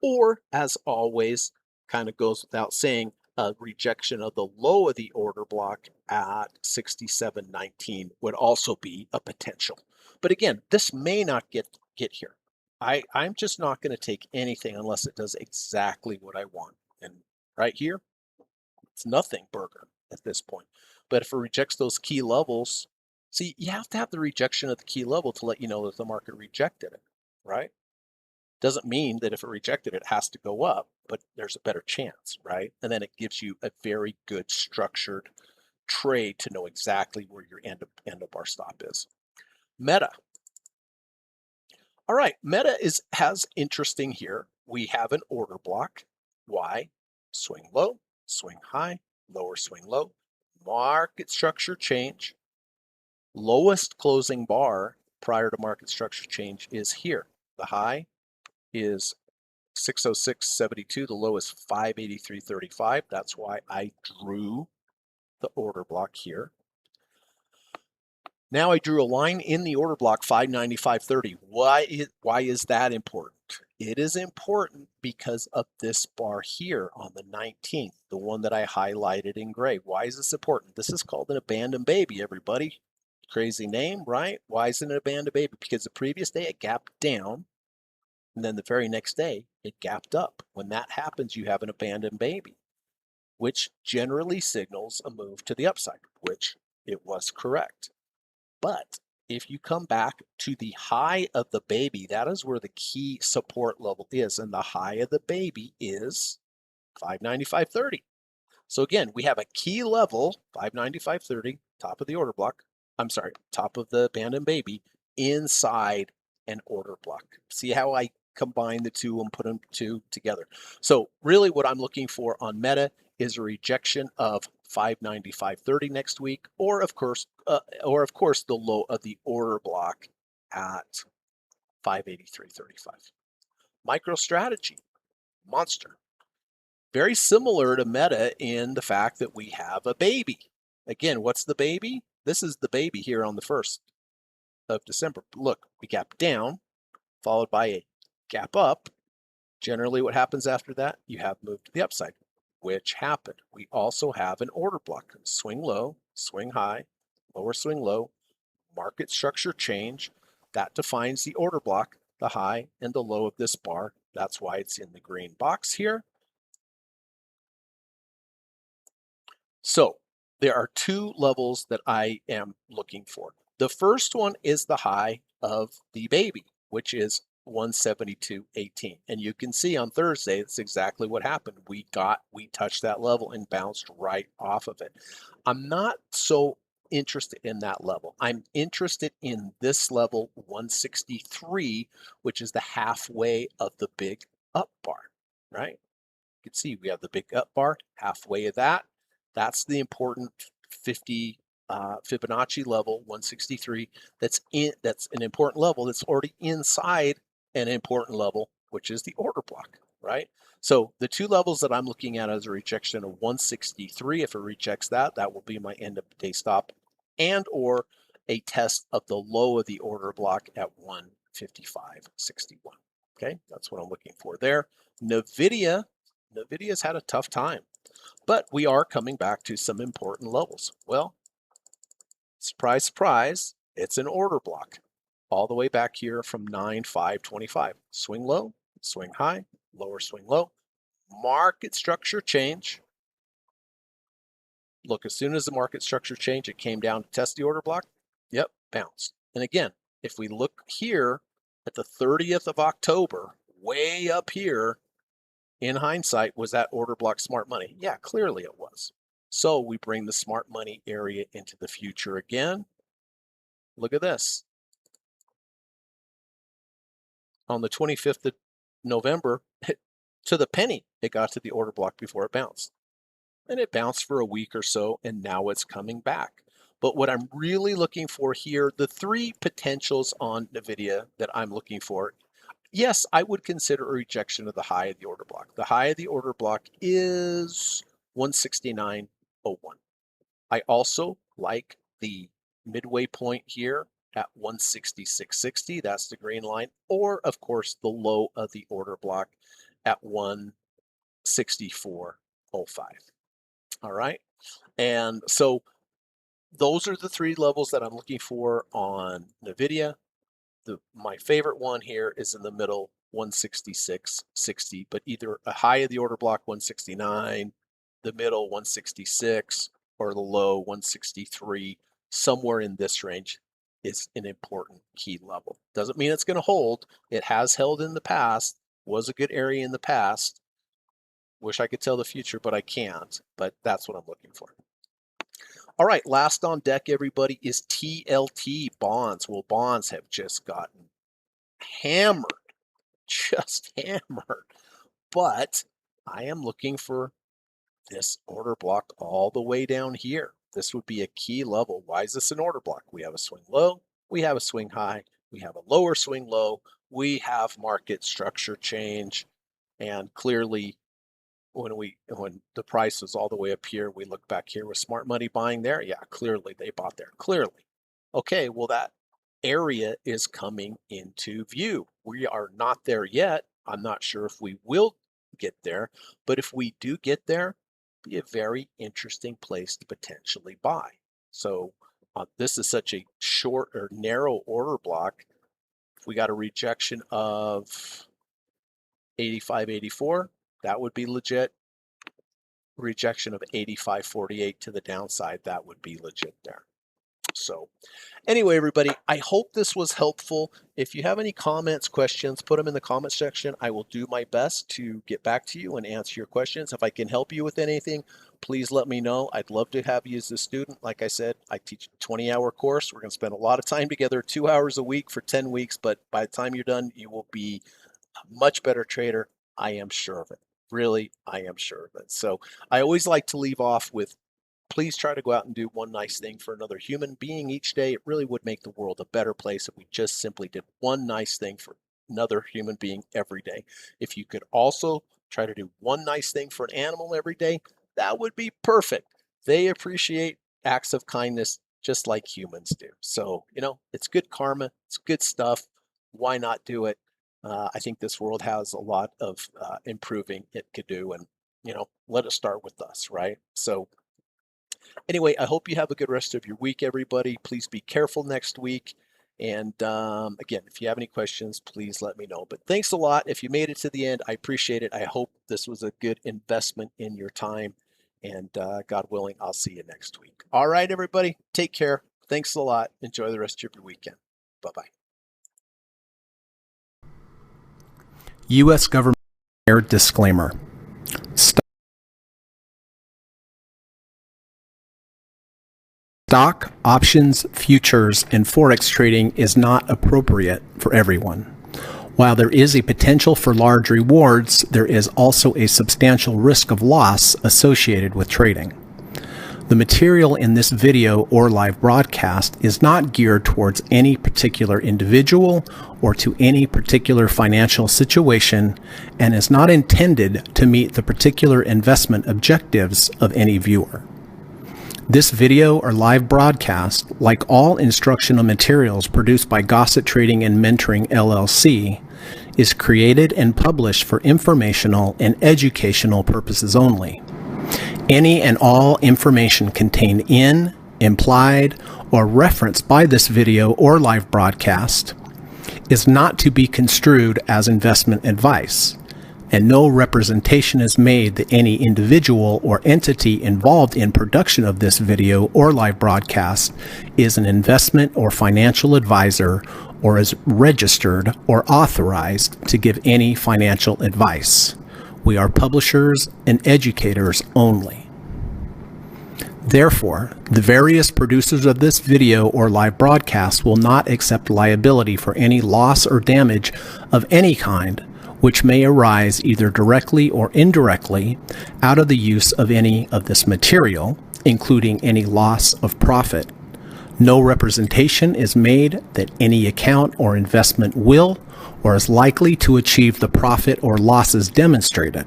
Or, as always, kind of goes without saying, a rejection of the low of the order block at 67.19 would also be a potential. But again, this may not get here. I'm just not going to take anything unless it does exactly what I want. And right here, it's nothing burger at this point. But if it rejects those key levels, see, you have to have the rejection of the key level to let you know that the market rejected it, right? Doesn't mean that if it rejected it has to go up, but there's a better chance, right? And then it gives you a very good structured trade to know exactly where your end of bar stop is. Meta. All right, Meta has interesting here. We have an order block. Why? Swing low, swing high, lower swing low, market structure change. Lowest closing bar prior to market structure change is here. The high is 606.72. The low is 583.35. That's why I drew the order block here. Now I drew a line in the order block 595.30. Why is that important? It is important because of this bar here on the 19th, the one that I highlighted in gray. Why is this important? This is called an abandoned baby, everybody. Crazy name, right? Why is it an abandoned baby? Because the previous day it gapped down, and then the very next day it gapped up. When that happens, you have an abandoned baby, which generally signals a move to the upside, which it was correct. But if you come back to the high of the baby, that is where the key support level is. And the high of the baby is 595.30. So again, we have a key level, 595.30, top of the order block. I'm sorry, top of the abandoned baby inside an order block. See how I combine the two and put them two together. So really what I'm looking for on Meta is a rejection of 595.30 next week, or of course the low of the order block at 583.35. MicroStrategy, monster. Very similar to Meta in the fact that we have a baby. Again, what's the baby? This is the baby here on the 1st of December. Look, we gap down, followed by a gap up. Generally, what happens after that? You have moved to the upside, which happened. We also have an order block. Swing low, swing high, lower swing low, market structure change. That defines the order block, the high and the low of this bar. That's why it's in the green box here. So there are two levels that I am looking for. The first one is the high of the baby, which is 172.18. And you can see on Thursday, that's exactly what happened. We touched that level and bounced right off of it. I'm not so interested in that level. I'm interested in this level 163, which is the halfway of the big up bar, right? You can see we have the big up bar, halfway of that. That's the important 50 Fibonacci level, 163. That's an important level that's already inside an important level, which is the order block, right? So the two levels that I'm looking at as a rejection of 163, if it rejects that, that will be my end of day stop, and or a test of the low of the order block at 155.61. Okay, that's what I'm looking for there. NVIDIA's had a tough time, but we are coming back to some important levels. Well, surprise, surprise, it's an order block all the way back here from 9.525. Swing low, swing high, lower swing low. Market structure change. Look, as soon as the market structure changed, it came down to test the order block. Yep, bounced. And again, if we look here at the 30th of October, way up here, in hindsight, was that order block smart money? Yeah, clearly it was. So we bring the smart money area into the future again. Look at this. On the 25th of November, to the penny, it got to the order block before it bounced. And it bounced for a week or so, and now it's coming back. But what I'm really looking for here, the three potentials on NVIDIA that I'm looking for, yes, I would consider a rejection of the high of the order block. The high of the order block is 169.01. I also like the midway point here at 166.60. That's the green line. Or, of course, the low of the order block at 164.05. All right. And so those are the three levels that I'm looking for on NVIDIA. My favorite one here is in the middle, 166.60, but either a high of the order block, 169, the middle, 166, or the low, 163, somewhere in this range is an important key level. Doesn't mean it's going to hold. It has held in the past, was a good area in the past. Wish I could tell the future, but I can't. But that's what I'm looking for. All right, last on deck, everybody, is TLT bonds. Well, bonds have just gotten hammered, just hammered. But I am looking for this order block all the way down here. This would be a key level. Why is this an order block? We have a swing low, we have a swing high, we have a lower swing low, we have market structure change, and clearly when the price was all the way up here, we look back here with smart money buying there. Yeah, clearly they bought there. Clearly. Okay, well, that area is coming into view. We are not there yet. I'm not sure if we will get there, but if we do get there, be a very interesting place to potentially buy. So this is such a short or narrow order block. If we got a rejection of 85.84, that would be legit. Rejection of 85.48 to the downside, that would be legit there. So anyway, everybody, I hope this was helpful. If you have any comments, questions, put them in the comment section. I will do my best to get back to you and answer your questions. If I can help you with anything, please let me know. I'd love to have you as a student. Like I said, I teach a 20-hour course. We're going to spend a lot of time together, 2 hours a week for 10 weeks. But by the time you're done, you will be a much better trader. I am sure of it. Really, I am sure of it. So I always like to leave off with, please try to go out and do one nice thing for another human being each day. It really would make the world a better place if we just simply did one nice thing for another human being every day. If you could also try to do one nice thing for an animal every day, that would be perfect. They appreciate acts of kindness just like humans do. So, it's good karma. It's good stuff. Why not do it? I think this world has a lot of improving it could do, and let it start with us, right? So anyway, I hope you have a good rest of your week, everybody. Please be careful next week. And again, if you have any questions, please let me know. But thanks a lot. If you made it to the end, I appreciate it. I hope this was a good investment in your time. And God willing, I'll see you next week. All right, everybody, take care. Thanks a lot. Enjoy the rest of your weekend. Bye-bye. U.S. government disclaimer. Stock, options, futures, and forex trading is not appropriate for everyone. While there is a potential for large rewards, there is also a substantial risk of loss associated with trading. The material in this video or live broadcast is not geared towards any particular individual or to any particular financial situation and is not intended to meet the particular investment objectives of any viewer. This video or live broadcast, like all instructional materials produced by Gossett Trading and Mentoring LLC, is created and published for informational and educational purposes only. Any and all information contained in, implied, or referenced by this video or live broadcast is not to be construed as investment advice, and no representation is made that any individual or entity involved in production of this video or live broadcast is an investment or financial advisor or is registered or authorized to give any financial advice. We are publishers and educators only. Therefore, the various producers of this video or live broadcast will not accept liability for any loss or damage of any kind which may arise either directly or indirectly out of the use of any of this material, including any loss of profit. No representation is made that any account or investment will or is likely to achieve the profit or losses demonstrated.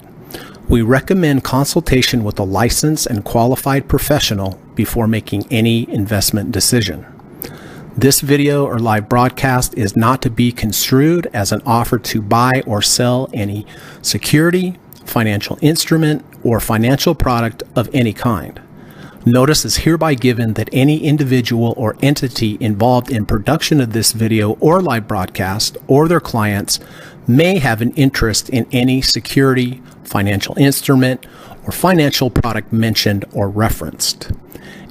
We recommend consultation with a licensed and qualified professional before making any investment decision. This video or live broadcast is not to be construed as an offer to buy or sell any security, financial instrument, or financial product of any kind. Notice is hereby given that any individual or entity involved in production of this video or live broadcast or their clients may have an interest in any security, financial instrument, or financial product mentioned or referenced.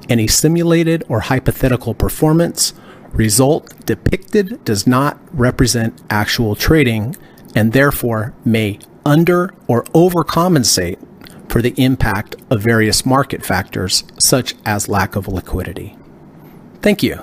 Any simulated or hypothetical performance result depicted does not represent actual trading and therefore may under or overcompensate for the impact of various market factors such as lack of liquidity. Thank you.